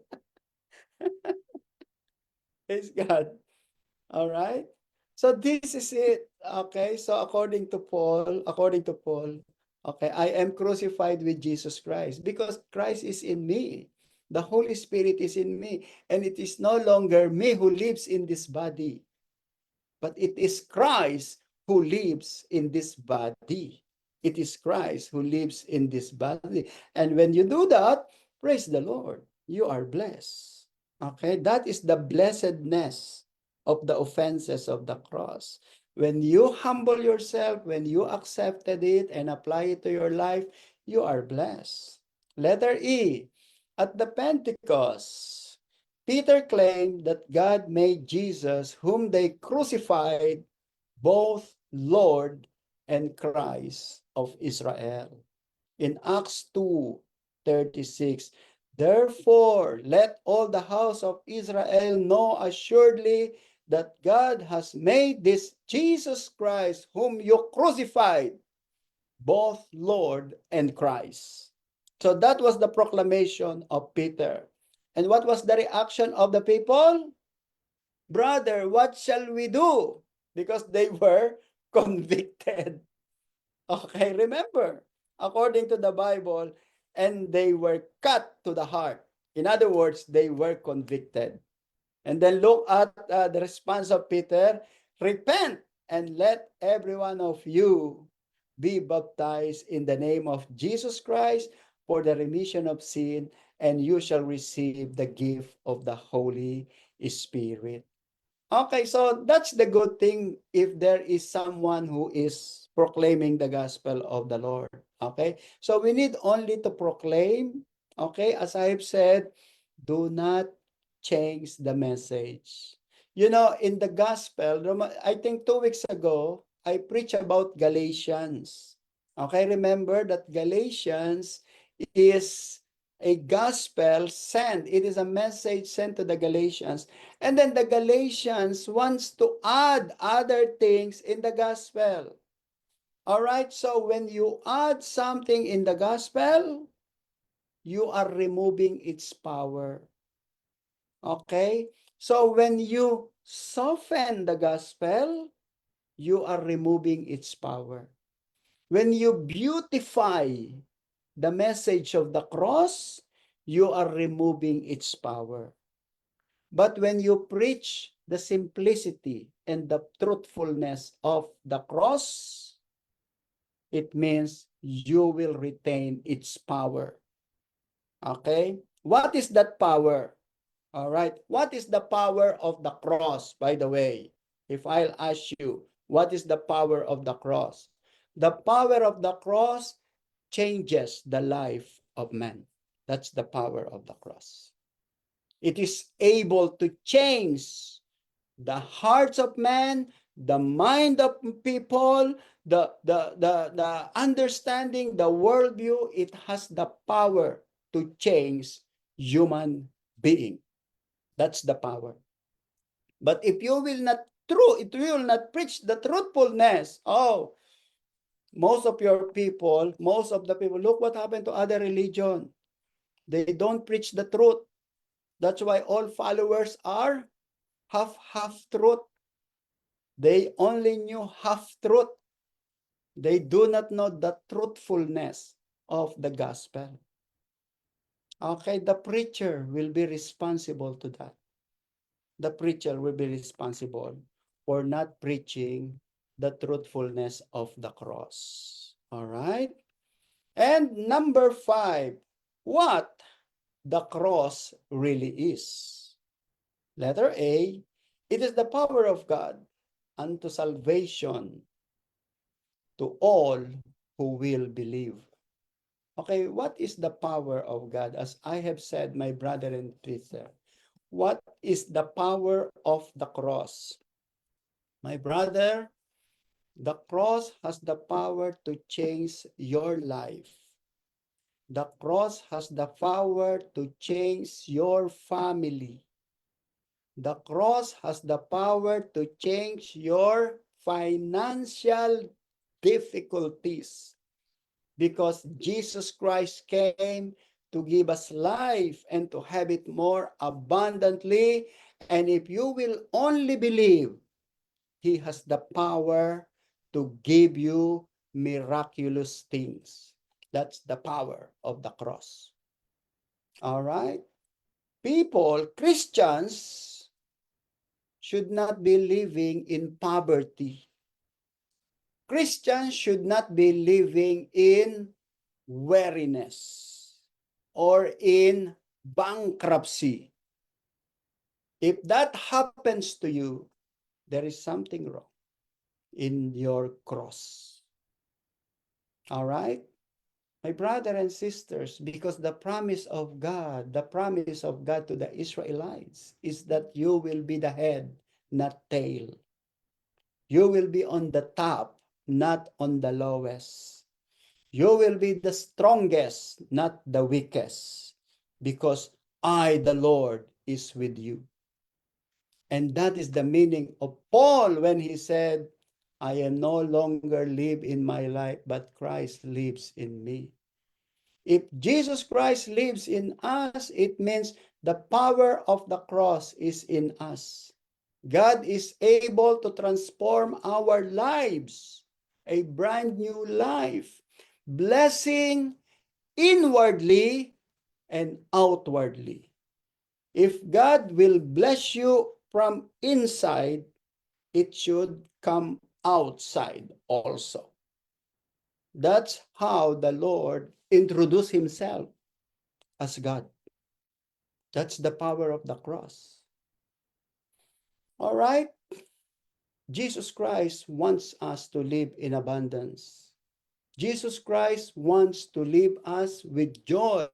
Praise God. All right. So this is it. Okay. So according to Paul, okay, I am crucified with Jesus Christ because Christ is in me. The Holy Spirit is in me, and it is no longer me who lives in this body, but it is Christ who lives in this body. It is Christ who lives in this body. And when you do that, praise the Lord, you are blessed. Okay, that is the blessedness of the offenses of the cross. When you humble yourself, when you accepted it and apply it to your life, you are blessed. Letter E, at the Pentecost, Peter claimed that God made Jesus, whom they crucified, both Lord and Christ of Israel. In Acts 2:36, therefore let all the house of Israel know assuredly that God has made this Jesus Christ, whom you crucified, both Lord and Christ. So that was the proclamation of Peter. And what was the reaction of the people? Brother, what shall we do? Because they were convicted. Okay, remember, according to the Bible, and they were cut to the heart. In other words, they were convicted. And then look at the response of Peter, repent and let every one of you be baptized in the name of Jesus Christ for the remission of sin, and you shall receive the gift of the Holy Spirit. Okay, so that's the good thing if there is someone who is proclaiming the gospel of the Lord. Okay, so we need only to proclaim. Okay, as I have said, do not change the message. In the gospel, I think 2 weeks ago, I preached about Galatians. Okay, remember that Galatians is a gospel sent. It is a message sent to the Galatians. And then the Galatians wants to add other things in the gospel. All right, so when you add something in the gospel, you are removing its power. Okay? So when you soften the gospel, you are removing its power. When you beautify the message of the cross, you are removing its power. But when you preach the simplicity and the truthfulness of the cross, it means you will retain its power. Okay? What is that power? All right. What is the power of the cross, by the way? If I'll ask you, what is the power of the cross? The power of the cross changes the life of man. That's the power of the cross. It is able to change The hearts of men, the mind of people, the understanding, the worldview, it has the power to change human being. That's the power. But if you will not it will not preach the truthfulness. Oh, most of your people, most of the people, look what happened to other religion. They don't preach the truth. That's why all followers are half truth. They only knew half truth. They do not know the truthfulness of the gospel. Okay, the preacher will be responsible to that. The preacher will be responsible for not preaching the truthfulness of the cross. All right? And number 5, what the cross really is. Letter A, it is the power of God unto salvation to all who will believe. Okay, what is the power of God? As I have said, my brother and sister, what is the power of the cross? My brother, the cross has the power to change your life. The cross has the power to change your family. The cross has the power to change your financial difficulties, because Jesus Christ came to give us life and to have it more abundantly. And if you will only believe, He has the power to give you miraculous things. That's the power of the cross. All right? People, Christians, should not be living in poverty. Christians should not be living in weariness or in bankruptcy. If that happens to you, there is something wrong in your cross. All right? My brother and sisters, because the promise of God to the Israelites is that you will be the head, not tail. You will be on the top, not on the lowest. You will be the strongest, not the weakest, because I, the Lord, is with you. And that is the meaning of Paul when he said, I am no longer live in my life, but Christ lives in me. If Jesus Christ lives in us, it means the power of the cross is in us. God is able to transform our lives, a brand new life, blessing inwardly and outwardly. If God will bless you from inside, it should come outside also. That's how the Lord introduced himself as God. That's the power of the cross. All right? Jesus Christ wants us to live in abundance. Jesus Christ wants to leave us with joy,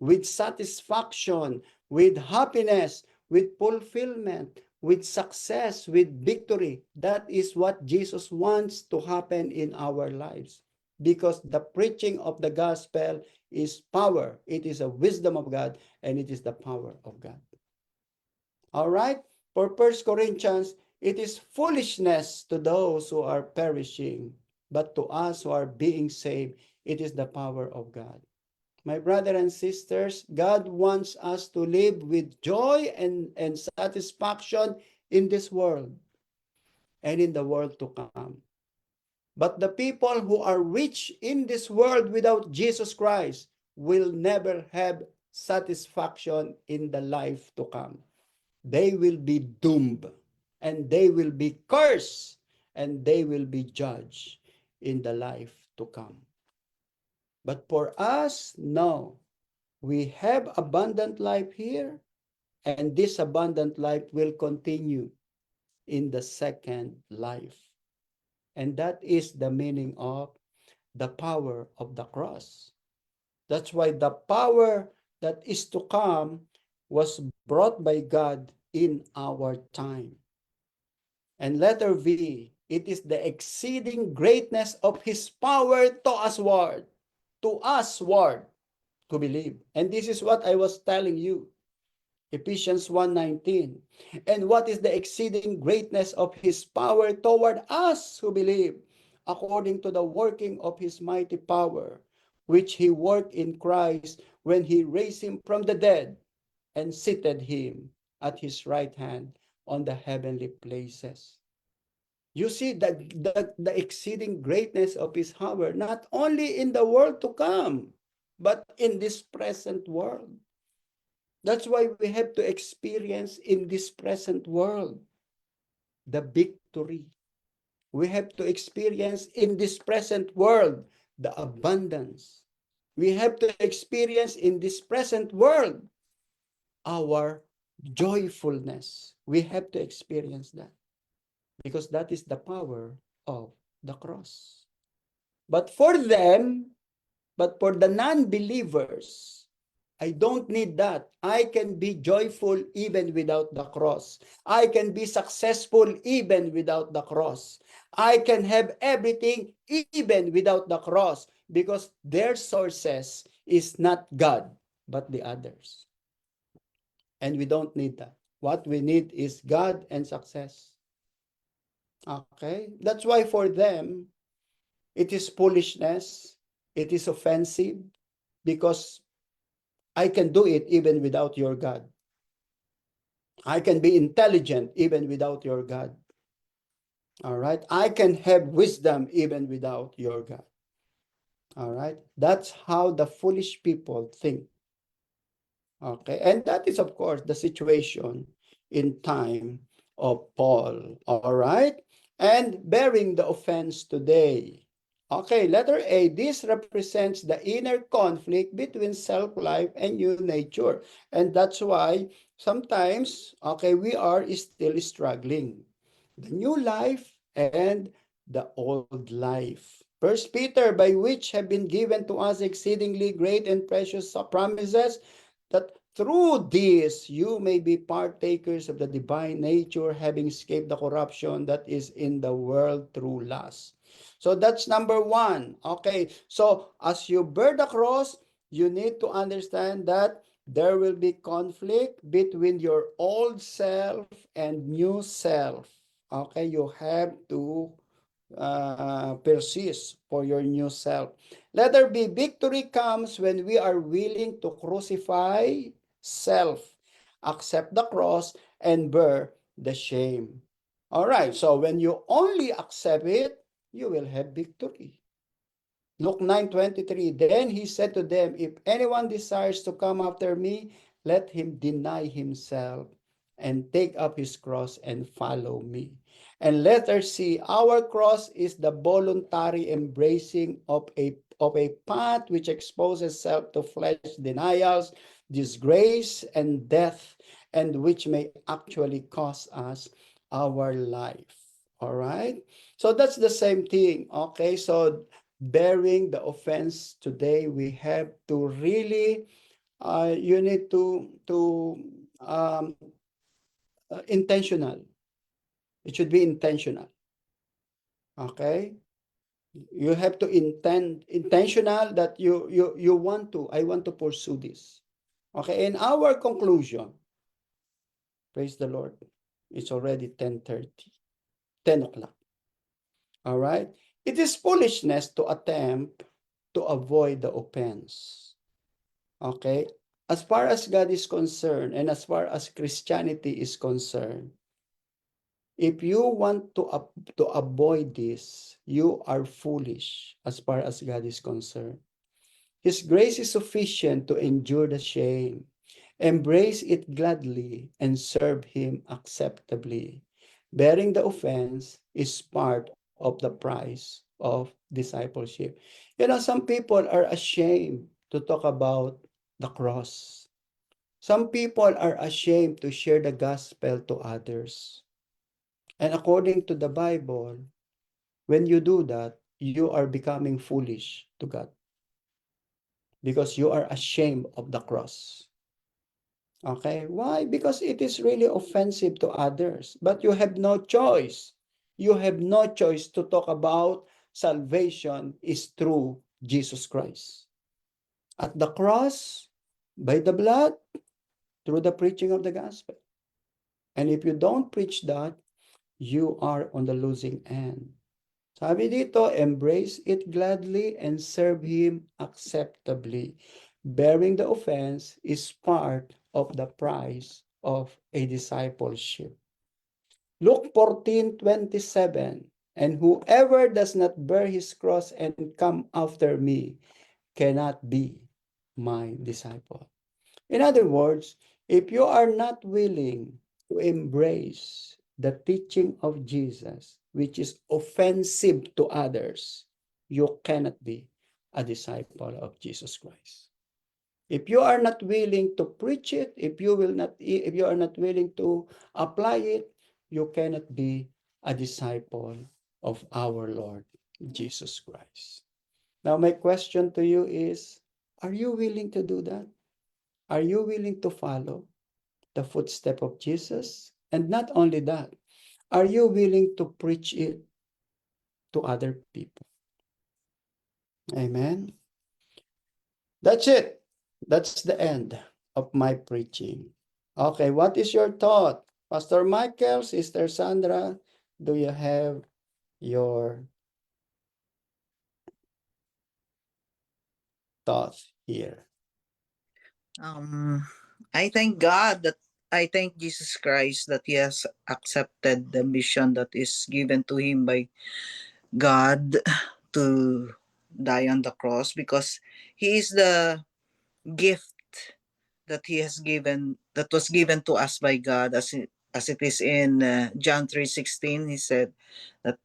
with satisfaction, with happiness, with fulfillment, with success, with victory. That is what Jesus wants to happen in our lives. Because the preaching of the gospel is power. It is a wisdom of God, and it is the power of God. All right? For 1 Corinthians, it is foolishness to those who are perishing, but to us who are being saved, it is the power of God. My brother and sisters, God wants us to live with joy and satisfaction in this world and in the world to come. But the people who are rich in this world without Jesus Christ will never have satisfaction in the life to come. They will be doomed, and they will be cursed, and they will be judged in the life to come. But for us, no. We have abundant life here, and this abundant life will continue in the second life. And that is the meaning of the power of the cross. That's why the power that is to come was brought by God in our time. And letter V, it is the exceeding greatness of his power to usward, to believe. And this is what I was telling you. Ephesians 1:19. And what is the exceeding greatness of his power toward us who believe, according to the working of his mighty power, which he worked in Christ when he raised him from the dead and seated him at his right hand on the heavenly places. You see the exceeding greatness of his power, not only in the world to come, but in this present world. That's why we have to experience in this present world the victory. We have to experience in this present world the abundance. We have to experience in this present world our joyfulness. We have to experience that because that is the power of the cross. But for them, but for the non-believers, I don't need that. I can be joyful even without the cross. I can be successful even without the cross. I can have everything even without the cross because their sources is not God, but the others. And we don't need that. What we need is God and success. Okay? That's why for them, it is foolishness. It is offensive because I can do it even without your God. I can be intelligent even without your God. All right? I can have wisdom even without your God. All right? That's how the foolish people think. Okay? And that is, of course, the situation in time of Paul. All right? And bearing the offense today. Okay, letter A, this represents the inner conflict between self-life and new nature. And that's why sometimes, okay, we are still struggling. The new life and the old life. First Peter, by which have been given to us exceedingly great and precious promises, that through this you may be partakers of the divine nature, having escaped the corruption that is in the world through lust. So that's number one. Okay, so as you bear the cross, you need to understand that there will be conflict between your old self and new self. Okay, you have to persist for your new self. Letter B, victory comes when we are willing to crucify self, accept the cross, and bear the shame. All right, so when you only accept it, you will have victory. Luke 9:23, then he said to them, if anyone desires to come after me, let him deny himself and take up his cross and follow me. And letter C, our cross is the voluntary embracing of a path which exposes self to flesh denials, disgrace, and death, and which may actually cost us our life. All right? So that's the same thing. Okay, so bearing the offense today, we have to really, you need to intentional. It should be intentional. Okay, you have to intentional that you want to. I want to pursue this. Okay, in our conclusion, praise the Lord. It's already 10:30, 10 o'clock. All right. It is foolishness to attempt to avoid the offense. Okay? As far as God is concerned and as far as Christianity is concerned, if you want to avoid this, you are foolish as far as God is concerned. His grace is sufficient to endure the shame, embrace it gladly, and serve Him acceptably. Bearing the offense is part of the price of discipleship. You know, some people are ashamed to talk about the cross. Some people are ashamed to share the gospel to others. And according to the Bible, when you do that, you are becoming foolish to God because you are ashamed of the cross. Okay, why? Because it is really offensive to others, but you have no choice. You have no choice to talk about salvation is through Jesus Christ. At the cross, by the blood, through the preaching of the gospel. And if you don't preach that, you are on the losing end. Sabi dito, embrace it gladly and serve Him acceptably. Bearing the offense is part of the price of a discipleship. Luke 14:27, and whoever does not bear his cross and come after me cannot be my disciple. In other words, if you are not willing to embrace the teaching of Jesus, which is offensive to others, you cannot be a disciple of Jesus Christ. If you are not willing to preach it, if you are not willing to apply it, you cannot be a disciple of our Lord Jesus Christ. Now, my question to you is, are you willing to do that? Are you willing to follow the footstep of Jesus? And not only that, are you willing to preach it to other people? Amen. That's it. That's the end of my preaching. Okay, what is your thought? Pastor Michael, Sister Sandra, do you have your thoughts here? I thank God that I thank Jesus Christ that he has accepted the mission that is given to him by God to die on the cross, because he is the gift that he has given, that was given to us by God, as it is in John 3:16. He said that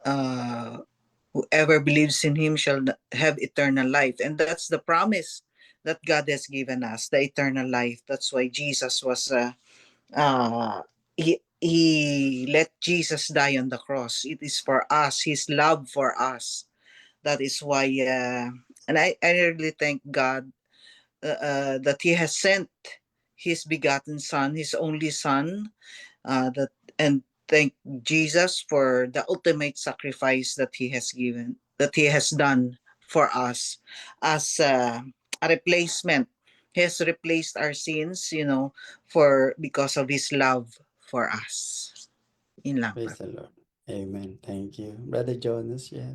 uh, whoever believes in him shall have eternal life, and that's the promise that God has given us, the eternal life. That's why Jesus was he let Jesus die on the cross. It is for us, his love for us. That is why and I really thank God that he has sent his begotten son, his only son, that and thank Jesus for the ultimate sacrifice that he has given, that he has done for us as a replacement. He has replaced our sins, for because of his love for us. In lang. Praise the Lord. Amen. Thank you. Brother Jonas, yeah.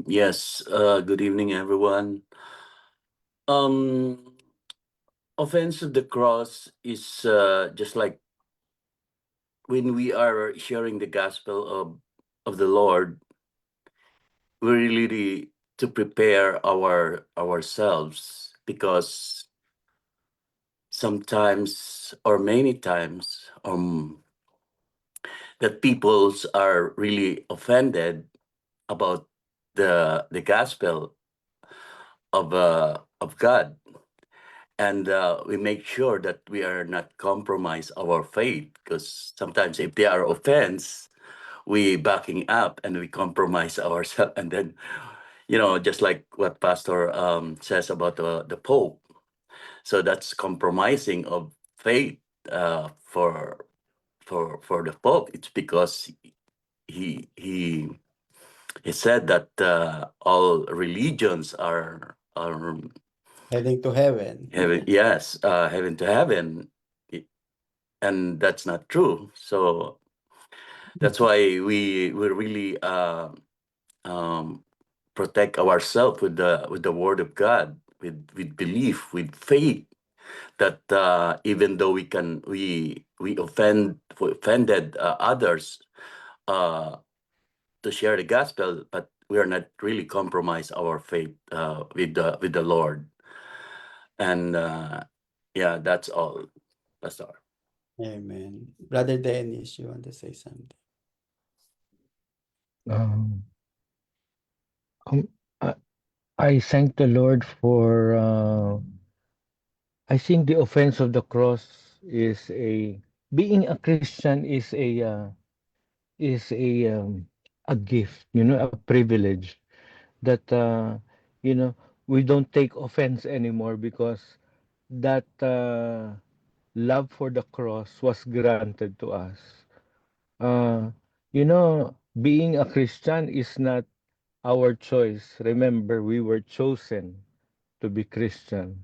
Yes, good evening, everyone. Offense of the cross is just like when we are sharing the gospel of the Lord, we really need to prepare ourselves, because sometimes or many times that peoples are really offended about the gospel of God. And we make sure that we are not compromise our faith, because sometimes if they are offense, we backing up and we compromise ourselves. And then, just like what Pastor says about the Pope, so that's compromising of faith for the Pope. It's because he he said that all religions are Heading to heaven. heaven, yes, heaven to heaven. And that's not true. So that's why we really protect ourselves with the word of God, with belief, with faith, that even though we offended others uh, to share the gospel, but we are not really compromise our faith with the Lord. And yeah, that's all. That's all. Amen. Brother Dennis, you want to say something? Um, um, I, I thank the Lord for. I think the offense of the cross is being a Christian is a gift, a privilege that you know we don't take offense anymore because that love for the cross was granted to us. Uh, being a Christian is not our choice. Remember, we were chosen to be Christian.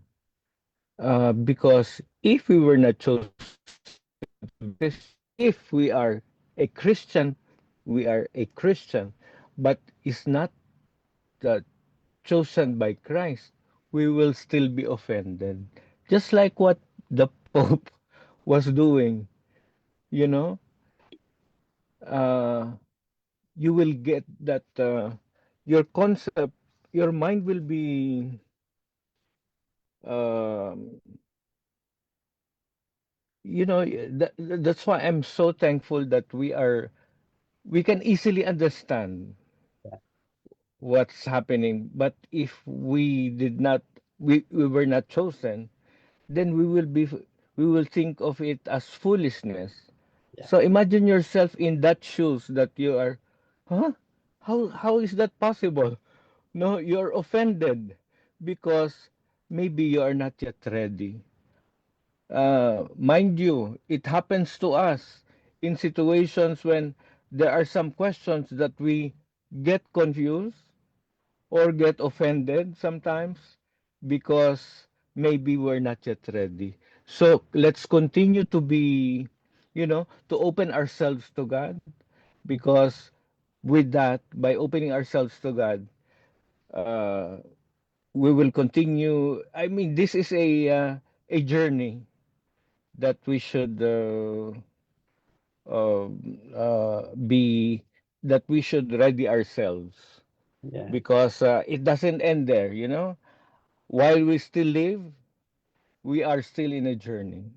Because if we were not chosen, if we are a Christian, we are a Christian, but is not uh, chosen by Christ, we will still be offended. Just like what the Pope was doing, you know, uh, you will get that your concept, your mind will be, um, that's why I'm so thankful that we can easily understand what's happening. But if we did not, we were not chosen, then we will think of it as foolishness. Yeah. So imagine yourself in that shoes that you are, huh? How is that possible? No, you're offended because maybe you are not yet ready. Mind you, it happens to us in situations when there are some questions that we get confused or get offended sometimes because maybe we're not yet ready. So let's continue to be, to open ourselves to God, because with that, by opening ourselves to God, uh, we will continue. I mean, this is a journey that we should be that we should ready ourselves, Yeah. because it doesn't end there. While we still live, we are still in a journey.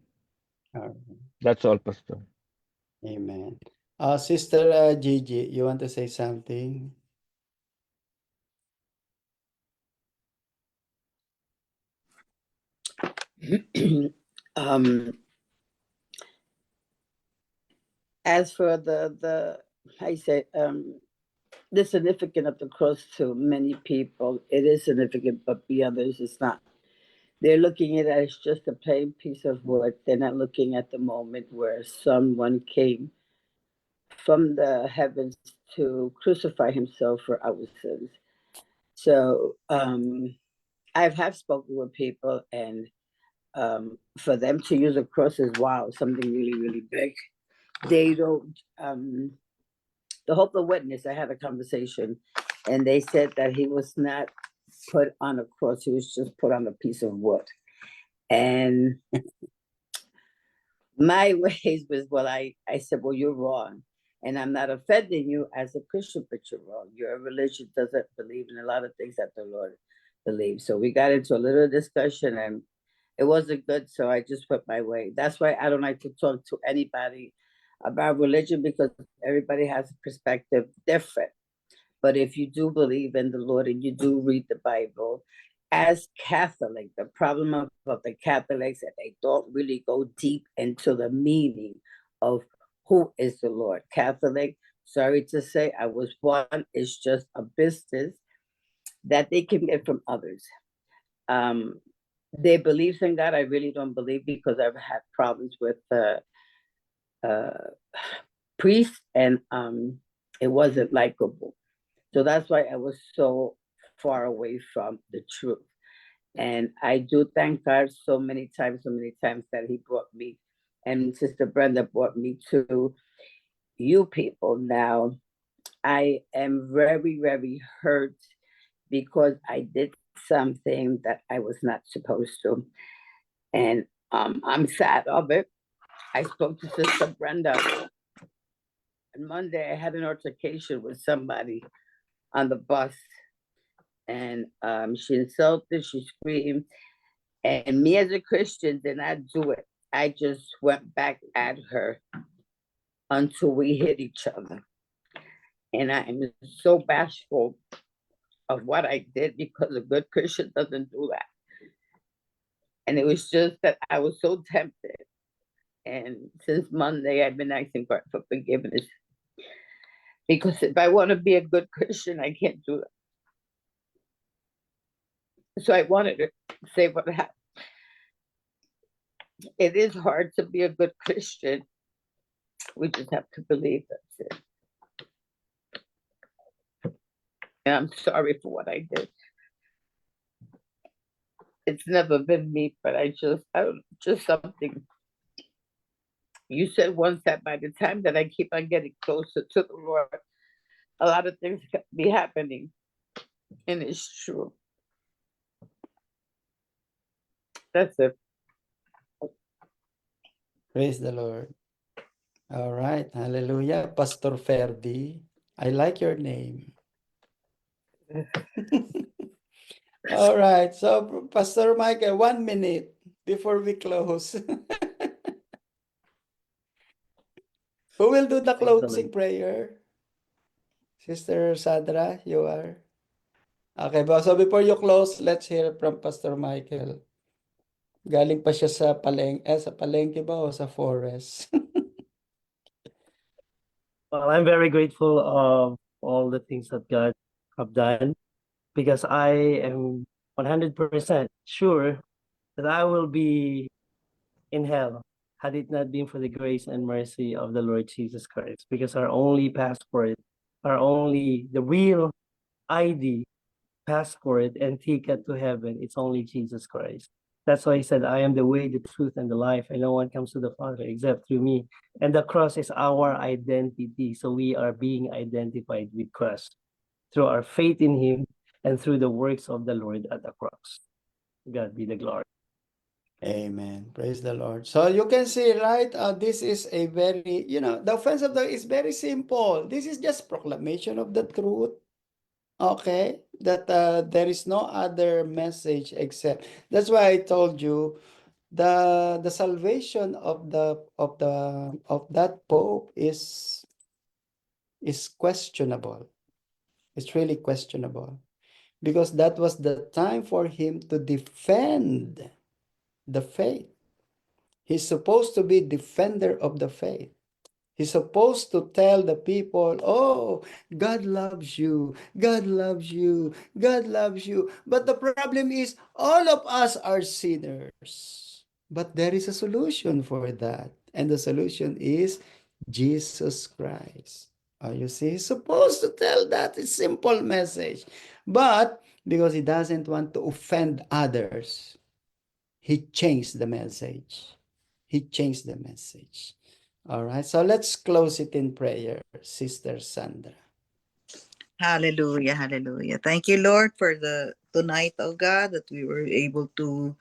All right. That's all, Pastor. Amen. Sister Gigi, you want to say something? um, as for the I say the significance of the cross to many people, it is significant, but the others it's not. They're looking at it as just a plain piece of wood. They're not looking at the moment where someone came from the heavens to crucify himself for our sins. So I have spoken with people, and for them to use a cross is wow, something really, really big. They don't. The Hope of Witness, I had a conversation, and they said that he was not put on a cross; he was just put on a piece of wood. And my ways was, well, I said, well, you're wrong. And I'm not offending you as a Christian, but you're wrong. Your religion doesn't believe in a lot of things that the Lord believes. So we got into a little discussion, and it wasn't good. So I just put my way. That's why I don't like to talk to anybody about religion, because everybody has a perspective different. But if you do believe in the Lord and you do read the Bible, as Catholic, the problem of the Catholics that they don't really go deep into the meaning of who is the Lord. Catholic, sorry to say, I was one, is just a business that they can get from others. They believe in God. I really don't believe, because I've had problems with priests, and it wasn't likable. So that's why I was so far away from the truth. And I do thank God so many times that He brought me, and Sister Brenda brought me to you people. Now, I am very, very hurt because I did something that I was not supposed to. And I'm sad of it. I spoke to Sister Brenda. On Monday, I had an altercation with somebody on the bus, and she insulted, she screamed, and me as a Christian did not do it. I just went back at her until we hit each other. And I am so bashful of what I did, because a good Christian doesn't do that. And it was just that I was so tempted. And since Monday, I've been asking God for forgiveness. Because if I want to be a good Christian, I can't do So I wanted to say what happened. It is hard to be a good Christian. We just have to believe that's it. And I'm sorry for what I did. It's never been me, but just something. You said once that by the time that I keep on getting closer to the Lord, a lot of things can be happening. And it's true. That's it. Praise the Lord. All right. Hallelujah. Pastor Ferdi. I like your name. All right. So, Pastor Michael, 1 minute before we close. Who will do the Praise the Lord. closing prayer? Sister Sandra, you are. Okay, so before you close, let's hear from Pastor Michael. Galing pa siya sa sa palengke ba o sa forest? Well, I'm very grateful of all the things that God have done because I am 100% sure that I will be in hell had it not been for the grace and mercy of the Lord Jesus Christ. Because our only passport, the real ID, passport, and ticket to heaven, it's only Jesus Christ. That's why he said, I am the way, the truth, and the life, and no one comes to the Father except through me. And the cross is our identity. So we are being identified with Christ through our faith in him and through the works of the Lord at the cross. God be the glory. Amen. Praise the Lord. So you can see, right? This is a very, the offense of the is very simple. This is just proclamation of the truth. Okay, that there is no other message except. That's why I told you the salvation of that Pope is questionable. It's really questionable because that was the time for him to defend the faith. He's supposed to be defender of the faith. He's supposed to tell the people, oh, God loves you. God loves you. God loves you. But the problem is, all of us are sinners. But there is a solution for that. And the solution is Jesus Christ. You see, he's supposed to tell that simple message. But because he doesn't want to offend others, he changed the message. He changed the message. All right, so let's close it in prayer, Sister Sandra. Hallelujah, hallelujah. Thank you, Lord, for the tonight, oh God, that we were able to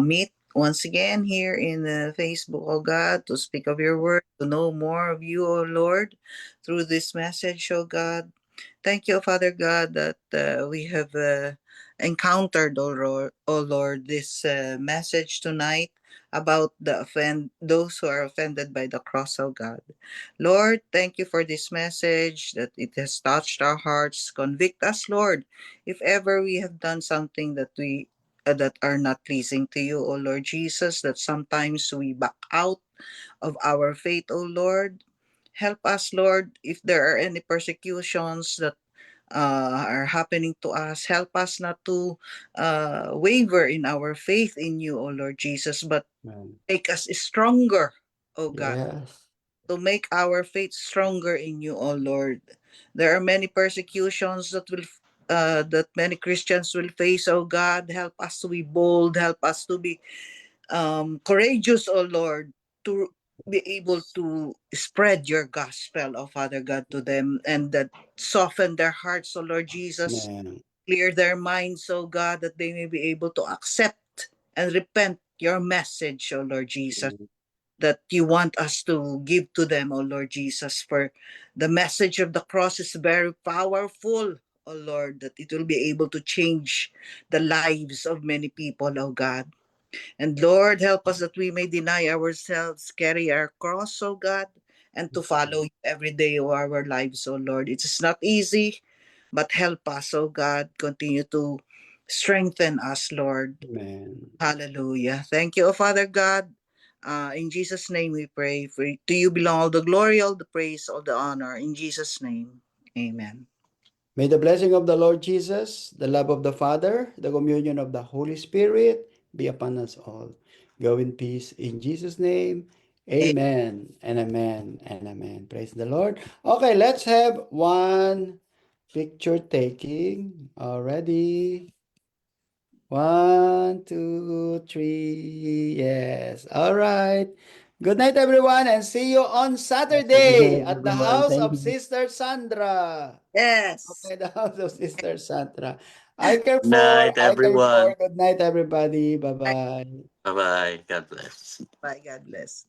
meet once again here in Facebook, oh God, to speak of your word, to know more of you, oh Lord, through this message, oh God. Thank you, Father God, that we have encountered, oh Lord, this message tonight about those who are offended by the cross, oh God. Lord, thank you for this message that it has touched our hearts. Convict us, Lord, if ever we have done something that are not pleasing to you, O Lord Jesus, that sometimes we back out of our faith, O Lord. Help us, Lord, if there are any persecutions that are happening to us. Help us not to waver in our faith in you, O Lord Jesus, but Amen. make us stronger, O God, Yes. to make our faith stronger in you, O Lord. There are many persecutions that many Christians will face, O God. Help us to be bold. Help us to be courageous, O Lord, to be able to spread your gospel, O Father God, to them, and that soften their hearts, O Lord Jesus. Amen. Clear their minds, O God, that they may be able to accept and repent your message, O Lord Jesus, that you want us to give to them, O Lord Jesus. For the message of the cross is very powerful, O Lord, that it will be able to change the lives of many people, O God. And Lord, help us that we may deny ourselves, carry our cross, O God, and to follow you every day of our lives, O Lord. It is not easy, but help us, O God. Continue to strengthen us, Lord. Amen. Hallelujah. Thank you, O Father God. In Jesus' name we pray. For to you belong all the glory, all the praise, all the honor. In Jesus' name, amen. May the blessing of the Lord Jesus, the love of the Father, the communion of the Holy Spirit be upon us all. Go in peace in Jesus' name. Amen and amen and amen. Praise the Lord. Okay, let's have one picture taking already. 1, 2, 3. Yes. All right. Good night, everyone, and see you on Saturday night, at the everyone. house Thank of you. Sister Sandra. Yes. Okay, the house of Sister Sandra. I care for, Night, I care for. everyone. Good night, everybody. Bye-bye. Bye bye. God bless. Bye. God bless.